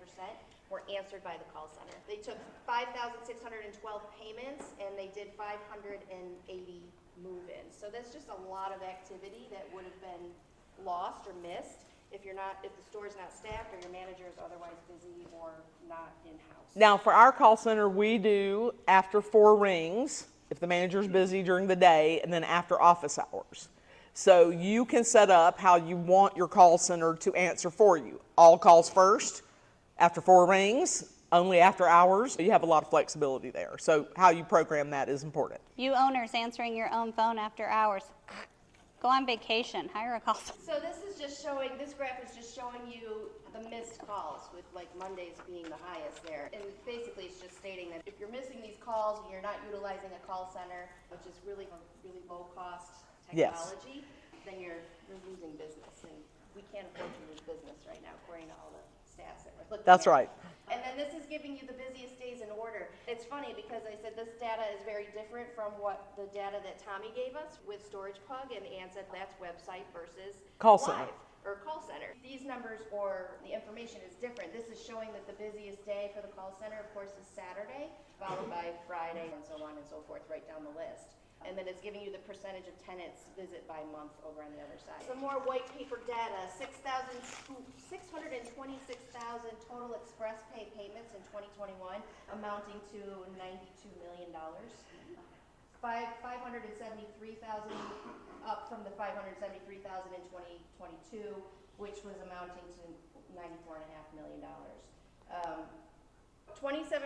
were answered by the call center. They took 5,612 payments, and they did 580 move-ins. So that's just a lot of activity that would have been lost or missed if the store is not staffed or your manager is otherwise busy or not in-house.
Now, for our call center, we do after 4 rings, if the manager's busy during the day, and then after office hours. So you can set up how you want your call center to answer for you. All calls first, after 4 rings, only after hours. You have a lot of flexibility there. So how you program that is important.
You owners answering your own phone after hours. Go on vacation, hire a call center.
So this graph is just showing you the missed calls, with like Mondays being the highest there. And basically it's just stating that if you're missing these calls and you're not utilizing a call center, which is really low cost technology, then you're losing business. And we can't afford to lose business right now, according to all the stats that we're looking at.
That's right.
And then this is giving you the busiest days in order. It's funny because I said this data is very different from what the data that Tommy gave us with StoragePug, and Ann said that's website versus
Call center.
or call center. These numbers or the information is different. This is showing that the busiest day for the call center, of course, is Saturday, followed by Friday, and so on and so forth, right down the list. And then it's giving you the percentage of tenants visit by month over on the other side. Some more white paper data, 626,000 total express pay payments in 2021, amounting to $92 million. 573,000 up from the 573,000 in 2022. which was amounting to $94.5 million. 27%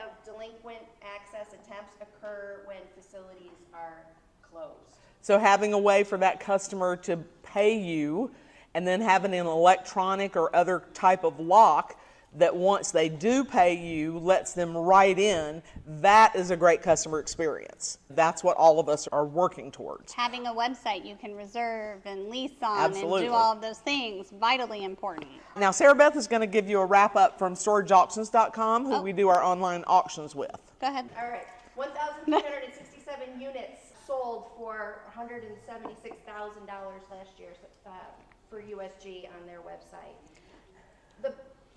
of delinquent access attempts occur when facilities are closed.
So having a way for that customer to pay you and then having an electronic or other type of lock that once they do pay you lets them write in, that is a great customer experience. That's what all of us are working towards.
Having a website you can reserve and lease on
Absolutely.
and do all of those things, vitally important.
Now, Sarah Beth is going to give you a wrap up from storageauctions.com, who we do our online auctions with.
Go ahead.
All right, 1,367 units sold for $176,000 last year for USG on their website.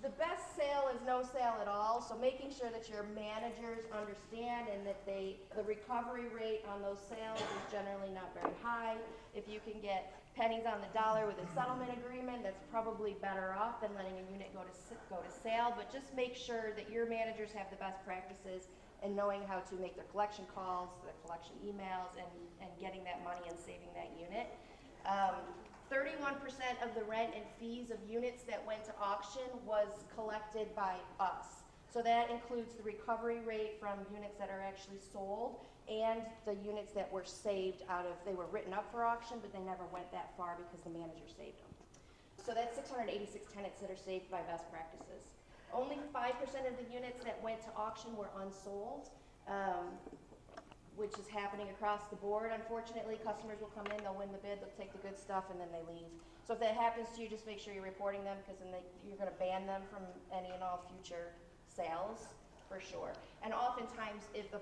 The best sale is no sale at all, so making sure that your managers understand and that the recovery rate on those sales is generally not very high. If you can get pennies on the dollar with a settlement agreement, that's probably better off than letting a unit go to sale, but just make sure that your managers have the best practices and knowing how to make their collection calls, their collection emails, and getting that money and saving that unit. 31% of the rent and fees of units that went to auction was collected by us. So that includes the recovery rate from units that are actually sold and the units that were saved they were written up for auction, but they never went that far because the manager saved them. So that's 686 tenants that are saved by best practices. Only 5% of the units that went to auction were unsold, which is happening across the board. Unfortunately, customers will come in, they'll win the bid, they'll take the good stuff, and then they leave. So if that happens to you, just make sure you're reporting them, because then you're going to ban them from any and all future sales, for sure. And oftentimes, if a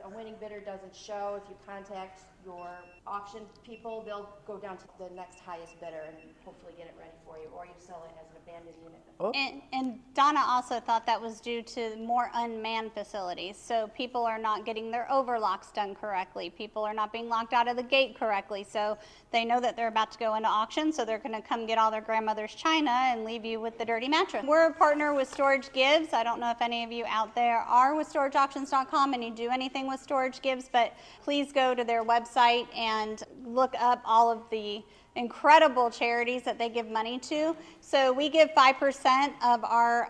winning bidder doesn't show, if you contact your auction people, they'll go down to the next highest bidder and hopefully get it ready for you, or you sell it as an abandoned unit.
Oh.
And Donna also thought that was due to more unmanned facilities. So people are not getting their overlocks done correctly. People are not being locked out of the gate correctly. So they know that they're about to go into auction, so they're going to come get all their grandmother's china and leave you with the dirty mattress. We're a partner with Storage Gives. I don't know if any of you out there are with storageauctions.com and you do anything with Storage Gives, but please go to their website and look up all of the incredible charities that they give money to. So we give 5% of our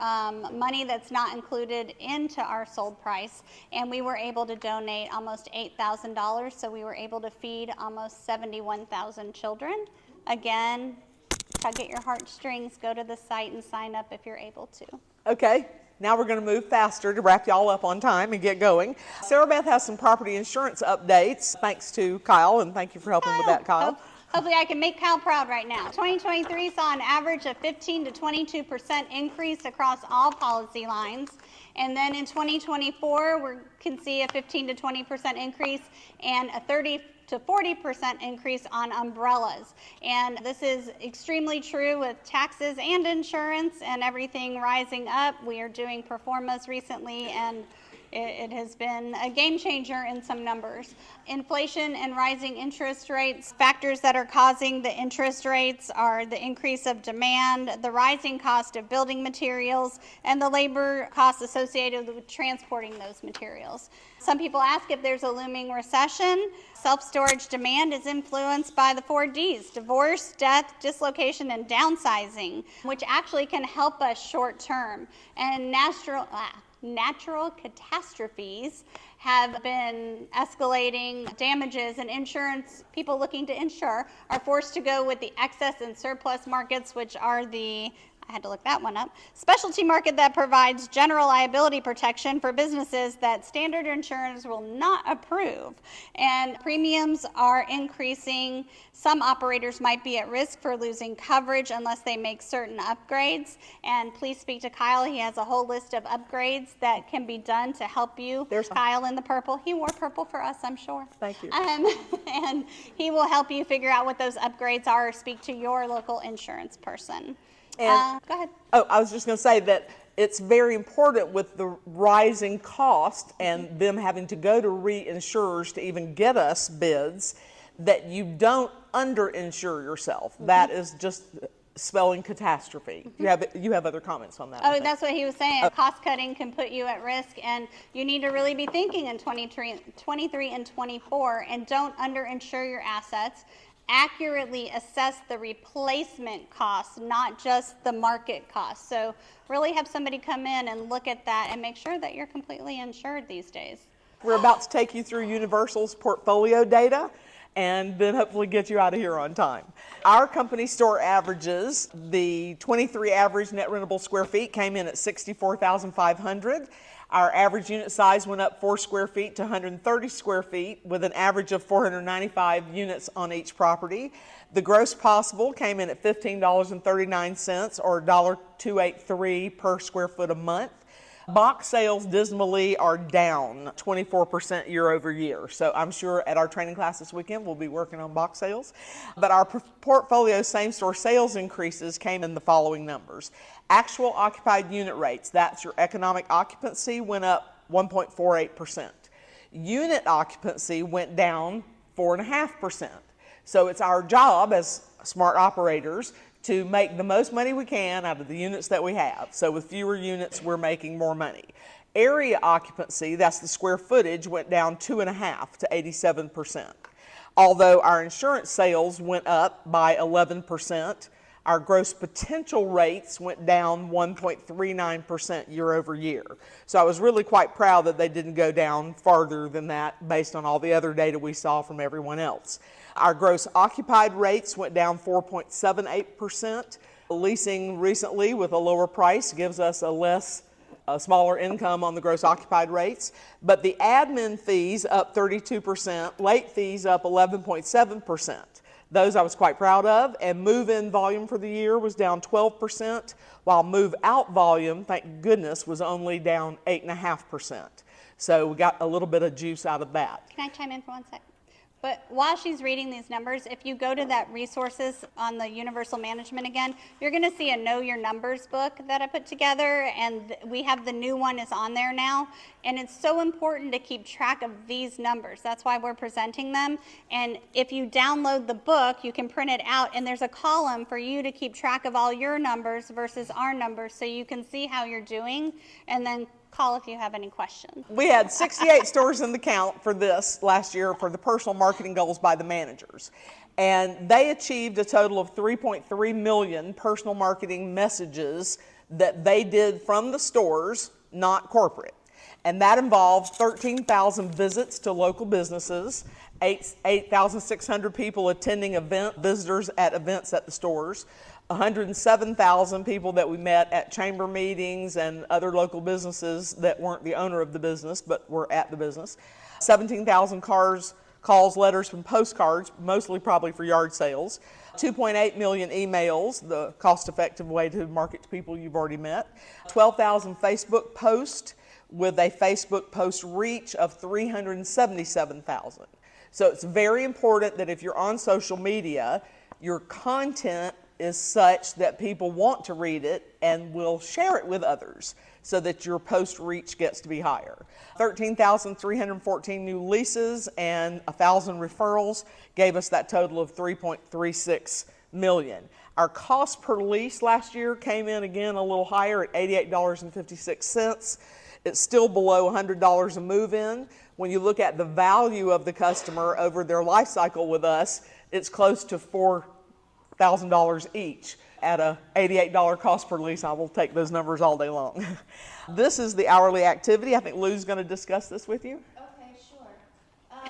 money that's not included into our sold price, and we were able to donate almost $8,000, so we were able to feed almost 71,000 children. Again, tug at your heartstrings, go to the site and sign up if you're able to.
Okay, now we're going to move faster to wrap y'all up on time and get going. Sarah Beth has some property insurance updates, thanks to Kyle, and thank you for helping with that, Kyle.
Hopefully I can make Kyle proud right now. 2023 saw an average of 15 to 22% increase across all policy lines. And then in 2024, we can see a 15 to 20% increase and a 30 to 40% increase on umbrellas. And this is extremely true with taxes and insurance and everything rising up. We are doing performas recently, and it has been a game changer in some numbers. Inflation and rising interest rates. Factors that are causing the interest rates are the increase of demand, the rising cost of building materials, and the labor costs associated with transporting those materials. Some people ask if there's a looming recession. Self-storage demand is influenced by the 4 Ds: divorce, death, dislocation, and downsizing, which actually can help us short term. And natural catastrophes have been escalating. Damages, and insurance, people looking to insure are forced to go with the excess and surplus markets, which are I had to look that one up, specialty market that provides general liability protection for businesses that standard insurance will not approve. And premiums are increasing. Some operators might be at risk for losing coverage unless they make certain upgrades. And please speak to Kyle. He has a whole list of upgrades that can be done to help you. There's Kyle in the purple. He wore purple for us, I'm sure.
Thank you.
And he will help you figure out what those upgrades are, or speak to your local insurance person.
And
Go ahead.
Oh, I was just going to say that it's very important with the rising cost and them having to go to reinsurers to even get us bids that you don't underinsure yourself. Mm-hmm. That is just spelling catastrophe. Mm-hmm. You have other comments on that?
Oh, that's what he was saying. Cost cutting can put you at risk, and you need to really be thinking in 23 and 24, and don't underinsure your assets. accurately assess the replacement cost, not just the market cost. So really have somebody come in and look at that and make sure that you're completely insured these days.
We're about to take you through Universal's portfolio data and then hopefully get you out of here on time. Our company store averages, the 23 average net rentable square feet came in at 64,500. Our average unit size went up 4 square feet to 130 square feet with an average of 495 units on each property. The gross possible came in at $15.39 or $1.283 per square foot a month. Box sales dismally are down 24% year over year. So I'm sure at our training class this weekend, we'll be working on box sales. But our portfolio same-store sales increases came in the following numbers. Actual occupied unit rates, that's your economic occupancy, went up 1.48%. Unit occupancy went down 4.5%. So it's our job as smart operators to make the most money we can out of the units that we have. So with fewer units, we're making more money. Area occupancy, that's the square footage, went down 2.5 to 87%. Although our insurance sales went up by 11%, our gross potential rates went down 1.39% year over year. So I was really quite proud that they didn't go down farther than that based on all the other data we saw from everyone else. Our gross occupied rates went down 4.78%. Leasing recently with a lower price gives us a smaller income on the gross occupied rates. But the admin fees up 32%, late fees up 11.7%. Those I was quite proud of, and move-in volume for the year was down 12%, while move-out volume, thank goodness, was only down 8.5%. So we got a little bit of juice out of that.
Can I chime in for 1 second? But while she's reading these numbers, if you go to that resources on the Universal Management again, you're going to see a Know Your Numbers book that I put together, and we have the new one is on there now. And it's so important to keep track of these numbers. That's why we're presenting them. And if you download the book, you can print it out, and there's a column for you to keep track of all your numbers versus our numbers so you can see how you're doing and then call if you have any questions.
We had 68 stores in the count for this last year for the personal marketing goals by the managers. And they achieved a total of 3.3 million personal marketing messages that they did from the stores, not corporate. And that involved 13,000 visits to local businesses, 8,600 people attending visitors at events at the stores, 107,000 people that we met at chamber meetings and other local businesses that weren't the owner of the business but were at the business, 17,000 calls, letters, and postcards, mostly probably for yard sales, 2.8 million emails, the cost-effective way to market to people you've already met, 12,000 Facebook posts with a Facebook post reach of 377,000. So it's very important that if you're on social media, your content is such that people want to read it and will share it with others so that your post reach gets to be higher. 13,314 new leases and 1,000 referrals gave us that total of 3.36 million. Our cost per lease last year came in again a little higher at $88.56. It's still below $100 a move-in. When you look at the value of the customer over their life cycle with us, it's close to $4,000 each. At a $88 cost per lease, I will take those numbers all day long. This is the hourly activity. I think Lou's going to discuss this with you.
Okay, sure. So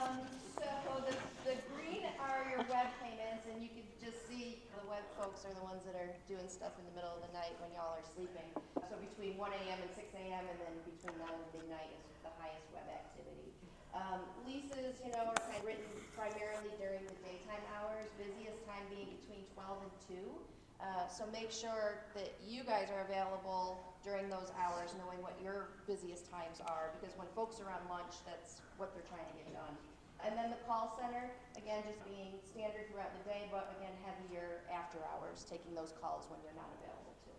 the green are your web payments, and you can just see the web folks are the ones that are doing stuff in the middle of the night when y'all are sleeping. So between 1 a.m. and 6 a.m. and then between now and midnight is the highest web activity. Leases, are kind of written primarily during the daytime hours, busiest time being between 12 and 2. So make sure that you guys are available during those hours, knowing what your busiest times are, because when folks are on lunch, that's what they're trying to get done. And then the call center, again, just being standard throughout the day, but again, heavier after hours, taking those calls when you're not available too.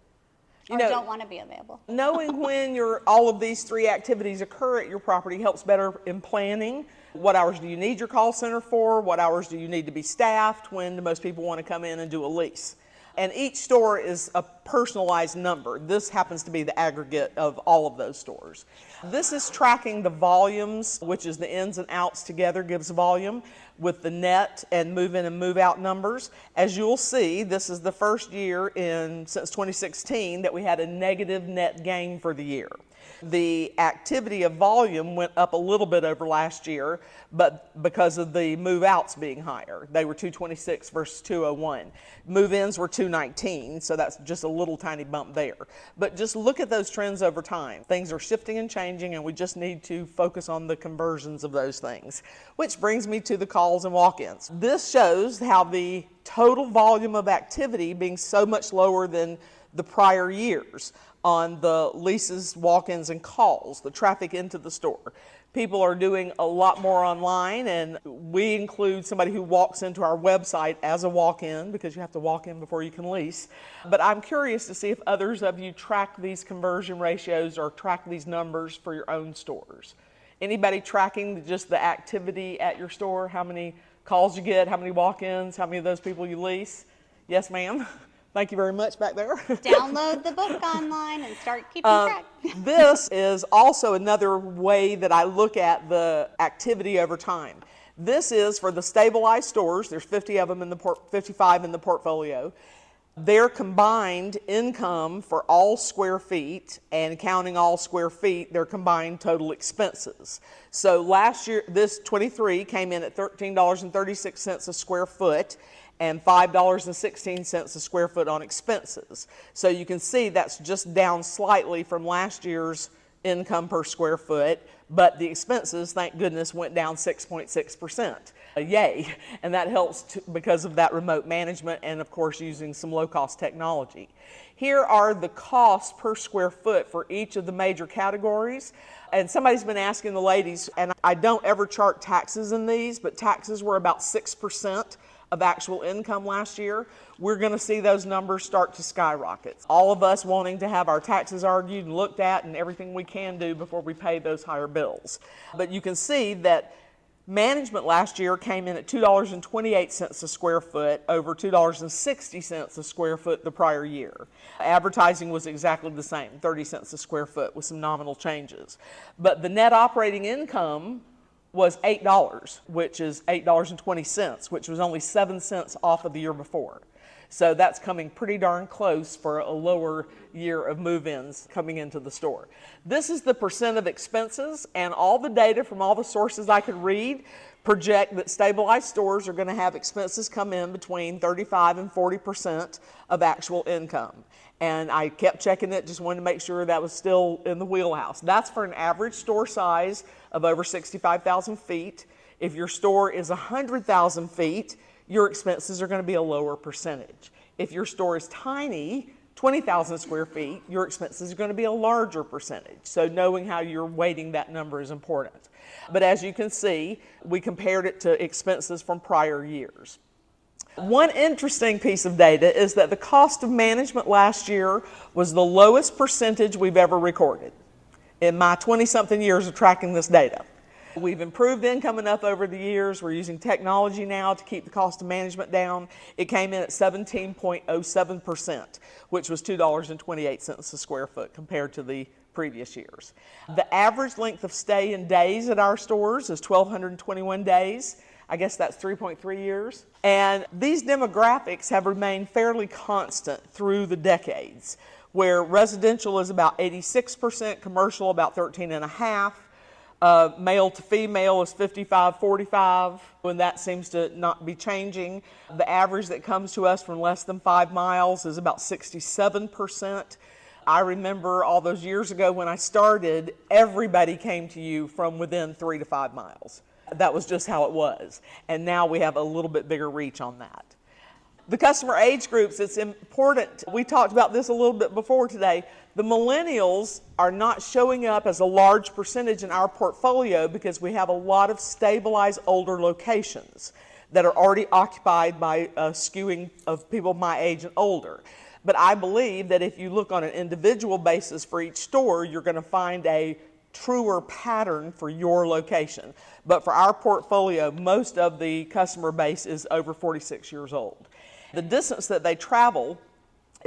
Or don't want to be available.
Knowing when all of these three activities occur at your property helps better in planning. What hours do you need your call center for? What hours do you need to be staffed? When do most people want to come in and do a lease? And each store is a personalized number. This happens to be the aggregate of all of those stores. This is tracking the volumes, which is the ins and outs together gives volume, with the net and move in and move out numbers. As you'll see, this is the first year since 2016 that we had a negative net gain for the year. The activity of volume went up a little bit over last year, but because of the move-outs being higher. They were 226 versus 201. Move-ins were 219, so that's just a little tiny bump there. But just look at those trends over time. Things are shifting and changing, and we just need to focus on the conversions of those things. Which brings me to the calls and walk-ins. This shows how the total volume of activity being so much lower than the prior years on the leases, walk-ins, and calls, the traffic into the store. People are doing a lot more online, and we include somebody who walks into our website as a walk-in, because you have to walk in before you can lease. But I'm curious to see if others of you track these conversion ratios or track these numbers for your own stores. Anybody tracking just the activity at your store? How many calls you get, how many walk-ins, how many of those people you lease? Yes, ma'am. Thank you very much back there.
Download the book online and start keeping track.
This is also another way that I look at the activity over time. This is for the stabilized stores. There's 50 of them 55 in the portfolio. Their combined income for all square feet, and counting all square feet, their combined total expenses. So last year, this 23 came in at $13.36 a square foot, and $5.16 a square foot on expenses. So you can see that's just down slightly from last year's income per square foot, but the expenses, thank goodness, went down 6.6%. Yay. And that helps because of that remote management and, of course, using some low-cost technology. Here are the costs per square foot for each of the major categories. And somebody's been asking the ladies, and I don't ever chart taxes in these, but taxes were about 6% of actual income last year. We're going to see those numbers start to skyrocket. All of us wanting to have our taxes argued and looked at and everything we can do before we pay those higher bills. But you can see that management last year came in at $2.28 a square foot over $2.60 a square foot the prior year. Advertising was exactly the same, 30 cents a square foot with some nominal changes. But the net operating income was $8, which is $8.20, which was only 7 cents off of the year before. So that's coming pretty darn close for a lower year of move-ins coming into the store. This is the percent of expenses, and all the data from all the sources I could read project that stabilized stores are going to have expenses come in between 35 and 40% of actual income. And I kept checking it, just wanted to make sure that was still in the wheelhouse. That's for an average store size of over 65,000 feet. If your store is 100,000 feet, your expenses are going to be a lower percentage. If your store is tiny, 20,000 square feet, your expenses are going to be a larger percentage. So knowing how you're weighting that number is important. But as you can see, we compared it to expenses from prior years. One interesting piece of data is that the cost of management last year was the lowest percentage we've ever recorded in my 20-something years of tracking this data. We've improved income enough over the years. We're using technology now to keep the cost of management down. It came in at 17.07%, which was $2.28 a square foot compared to the previous years. The average length of stay in days at our stores is 1,221 days. I guess that's 3.3 years. And these demographics have remained fairly constant through the decades, where residential is about 86%, commercial about 13.5%, male to female is 55-45, and that seems to not be changing. The average that comes to us from less than 5 miles is about 67%. I remember all those years ago when I started, everybody came to you from within 3 to 5 miles. That was just how it was. And now we have a little bit bigger reach on that. The customer age groups, it's important. We talked about this a little bit before today. The millennials are not showing up as a large percentage in our portfolio because we have a lot of stabilized older locations that are already occupied by a skewing of people my age and older. But I believe that if you look on an individual basis for each store, you're going to find a truer pattern for your location. But for our portfolio, most of the customer base is over 46 years old. The distance that they travel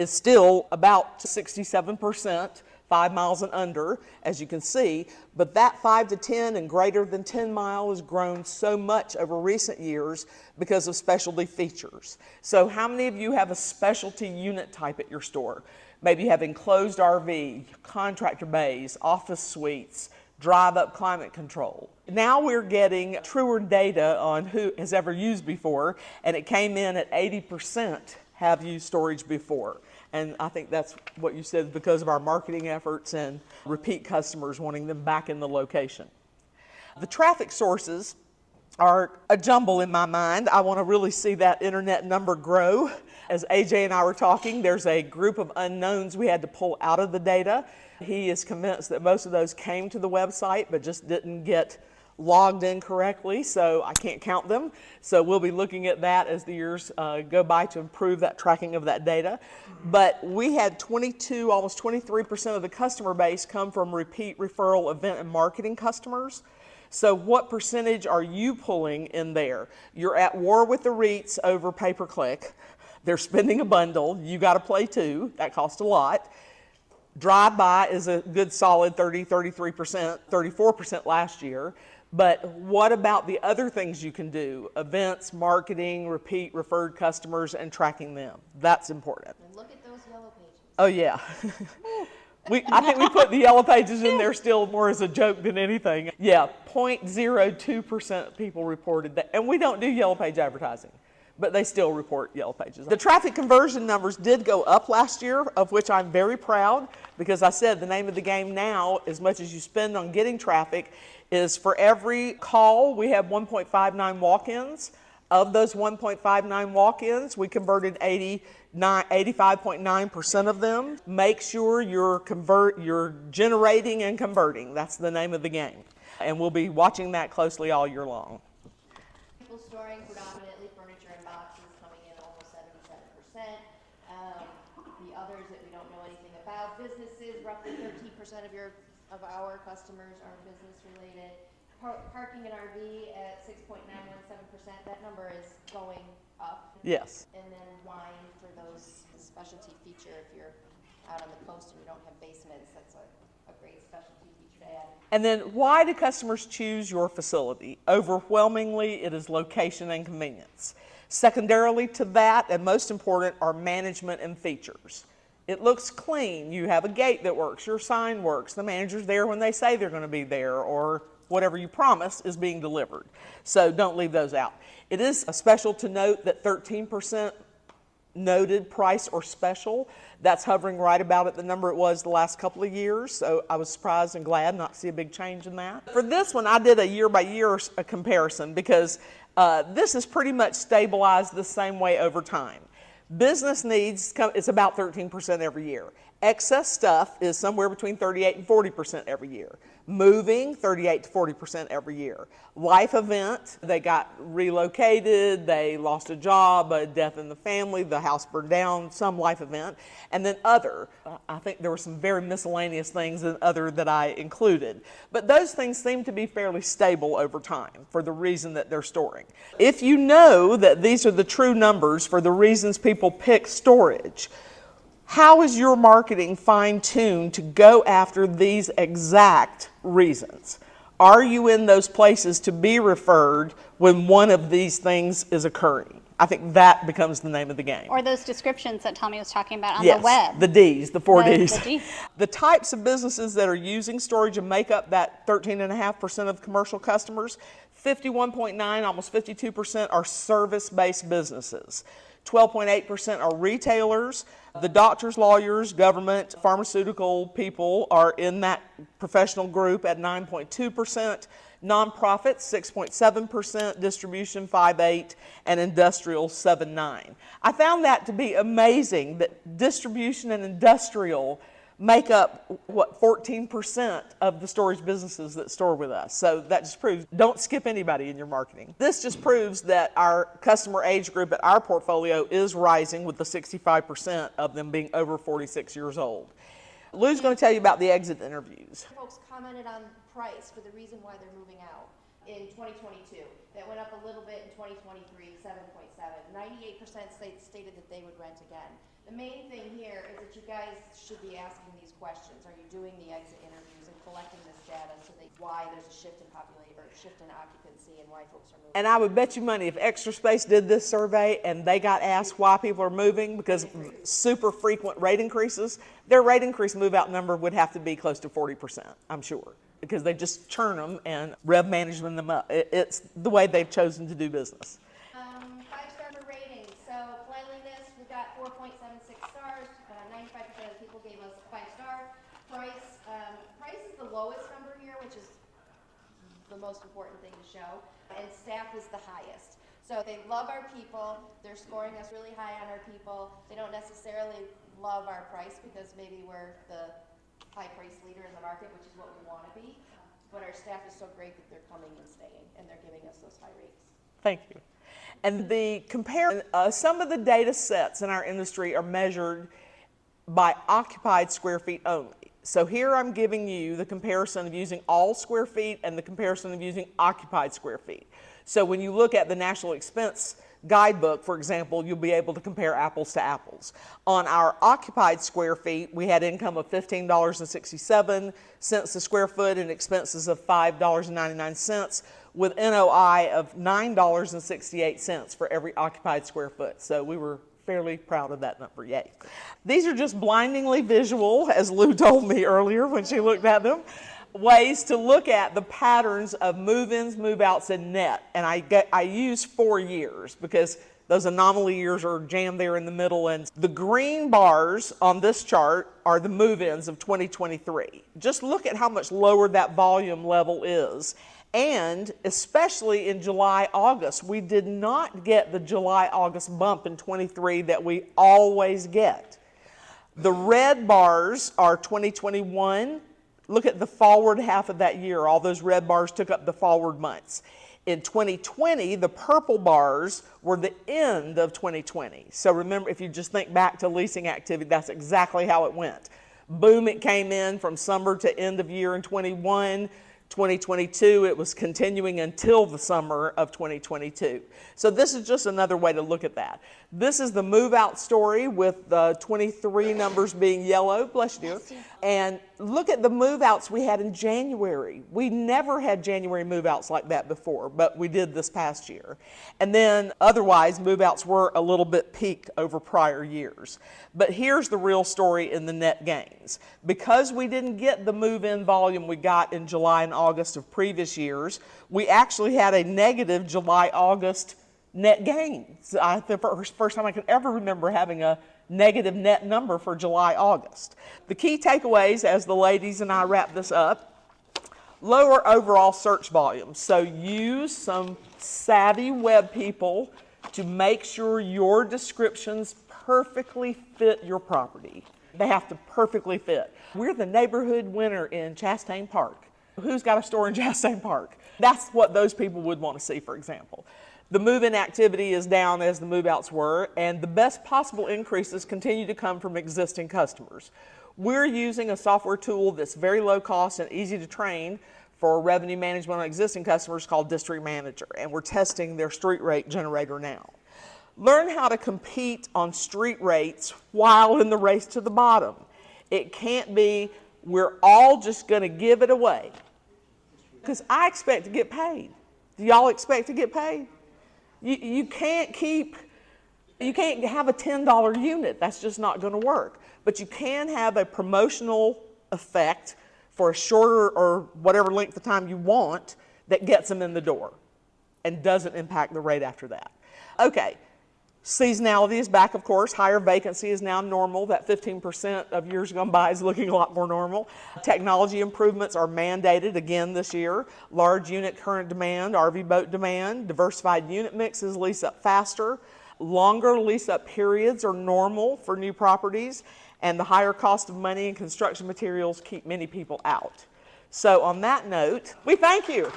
is still about 67%, 5 miles and under, as you can see, but that 5 to 10 and greater than 10 mile has grown so much over recent years because of specialty features. So how many of you have a specialty unit type at your store? Maybe you have enclosed RV, contractor bays, office suites, drive-up climate control. Now we're getting truer data on who has ever used before, and it came in at 80% have used storage before. And I think that's what you said, because of our marketing efforts and repeat customers wanting them back in the location. The traffic sources are a jumble in my mind. I want to really see that internet number grow. As AJ and I were talking, there's a group of unknowns we had to pull out of the data. He is convinced that most of those came to the website but just didn't get logged in correctly, so I can't count them. So we'll be looking at that as the years go by to improve that tracking of that data. But we had 22, almost 23% of the customer base come from repeat referral event and marketing customers. So what percentage are you pulling in there? You're at war with the REITs over pay-per-click. They're spending a bundle. You got to play too. That costs a lot. Drive-by is a good solid 30, 33%, 34% last year. But what about the other things you can do? Events, marketing, repeat referred customers, and tracking them. That's important.
And look at those yellow pages.
Oh yeah. I think we put the yellow pages in there still more as a joke than anything. Yeah, 0.02% of people reported that. And we don't do yellow page advertising, but they still report yellow pages. The traffic conversion numbers did go up last year, of which I'm very proud, because I said the name of the game now, as much as you spend on getting traffic, is for every call, we have 1.59 walk-ins. Of those 1.59 walk-ins, we converted 85.9% of them. Make sure you're generating and converting. That's the name of the game. And we'll be watching that closely all year long.
People storing predominantly furniture and boxes coming in almost 77%. The others that we don't know anything about, businesses, roughly 13% of our customers are business related. Parking and RV at 6.917%. That number is going up.
Yes.
And then wine for those specialty feature. If you're out on the coast and you don't have basements, that's a great specialty feature to add.
And then why do customers choose your facility? Overwhelmingly, it is location and convenience. Secondarily to that, and most important, are management and features. It looks clean. You have a gate that works. Your sign works. The manager's there when they say they're going to be there, or whatever you promise is being delivered. So don't leave those out. It is special to note that 13% noted price or special. That's hovering right about at the number it was the last couple of years. So I was surprised and glad not to see a big change in that. For this one, I did a year-by-year comparison because this is pretty much stabilized the same way over time. Business needs, it's about 13% every year. Excess stuff is somewhere between 38 and 40% every year. Moving, 38 to 40% every year. Life event, they got relocated, they lost a job, a death in the family, the house burned down, some life event. And then other, I think there were some very miscellaneous things in other that I included. But those things seem to be fairly stable over time for the reason that they're storing. If you know that these are the true numbers for the reasons people pick storage, how is your marketing fine-tuned to go after these exact reasons? Are you in those places to be referred when one of these things is occurring? I think that becomes the name of the game.
Or those descriptions that Tommy was talking about on
Yes,
the web.
the Ds, the four Ds.
The Ds.
The types of businesses that are using storage and make up that 13.5% of commercial customers, 51.9, almost 52% are service-based businesses. 12.8% are retailers. The doctors, lawyers, government, pharmaceutical people are in that professional group at 9.2%. Nonprofits, 6.7%, distribution, 5.8%, and industrial, 7.9%. I found that to be amazing that distribution and industrial make up, 14% of the storage businesses that store with us. So that just proves, don't skip anybody in your marketing. This just proves that our customer age group at our portfolio is rising, with the 65% of them being over 46 years old. Lou's going to tell you about the exit interviews.
Folks commented on price for the reason why they're moving out. in 2022. That went up a little bit in 2023, 7.7. 98% stated that they would rent again. The main thing here is that you guys should be asking these questions. Are you doing the exit interviews and collecting this data so that why there's a shift in population or shift in occupancy and why folks are moving?
And I would bet you money if Extra Space did this survey and they got asked why people are moving because super frequent rate increases, their rate increase move out number would have to be close to 40%, I'm sure, because they just churn them and rev management them up. It's the way they've chosen to do business.
5-star for ratings. So cleanliness, we got 4.76 stars. 95% of people gave us 5-star. Price is the lowest number here, which is the most important thing to show. And staff is the highest. So they love our people. They're scoring us really high on our people. They don't necessarily love our price because maybe we're the high price leader in the market, which is what we want to be. But our staff is so great that they're coming and staying, and they're giving us those high rates.
Thank you. And some of the data sets in our industry are measured by occupied square feet only. So here I'm giving you the comparison of using all square feet and the comparison of using occupied square feet. So when you look at the National Expense Guidebook, for example, you'll be able to compare apples to apples. On our occupied square feet, we had income of $15.67 a square foot and expenses of $5.99 with NOI of $9.68 for every occupied square foot. So we were fairly proud of that number, yay. These are just blindingly visual, as Lou told me earlier when she looked at them, ways to look at the patterns of move-ins, move-outs, and net. And I use 4 years because those anomaly years are jammed there in the middle. And the green bars on this chart are the move-ins of 2023. Just look at how much lower that volume level is. And especially in July, August, we did not get the July, August bump in 23 that we always get. The red bars are 2021. Look at the forward half of that year. All those red bars took up the forward months. In 2020, the purple bars were the end of 2020. So remember, if you just think back to leasing activity, that's exactly how it went. Boom, it came in from summer to end of year in 21. 2022, it was continuing until the summer of 2022. So this is just another way to look at that. This is the move-out story with the 23 numbers being yellow, bless you. And look at the move-outs we had in January. We never had January move-outs like that before, but we did this past year. And then otherwise, move-outs were a little bit peaked over prior years. But here's the real story in the net gains. Because we didn't get the move-in volume we got in July and August of previous years, we actually had a negative July-August net gain. So the first time I can ever remember having a negative net number for July-August. The key takeaways as the ladies and I wrap this up: lower overall search volume. So use some savvy web people to make sure your descriptions perfectly fit your property. They have to perfectly fit. We're the neighborhood winner in Chastain Park. Who's got a store in Chastain Park? That's what those people would want to see, for example. The move-in activity is down as the move-outs were, and the best possible increases continue to come from existing customers. We're using a software tool that's very low cost and easy to train for revenue management on existing customers called District Manager, and we're testing their street rate generator now. Learn how to compete on street rates while in the race to the bottom. It can't be we're all just going to give it away, because I expect to get paid. Do y'all expect to get paid? You can't have a $10 unit. That's just not going to work. But you can have a promotional effect for a shorter or whatever length of time you want that gets them in the door and doesn't impact the rate after that. Okay, seasonality is back, of course. Higher vacancy is now normal. That 15% of years gone by is looking a lot more normal. Technology improvements are mandated again this year. Large unit current demand, RV boat demand, diversified unit mixes lease up faster. Longer lease up periods are normal for new properties, and the higher cost of money and construction materials keep many people out. So on that note, we thank you.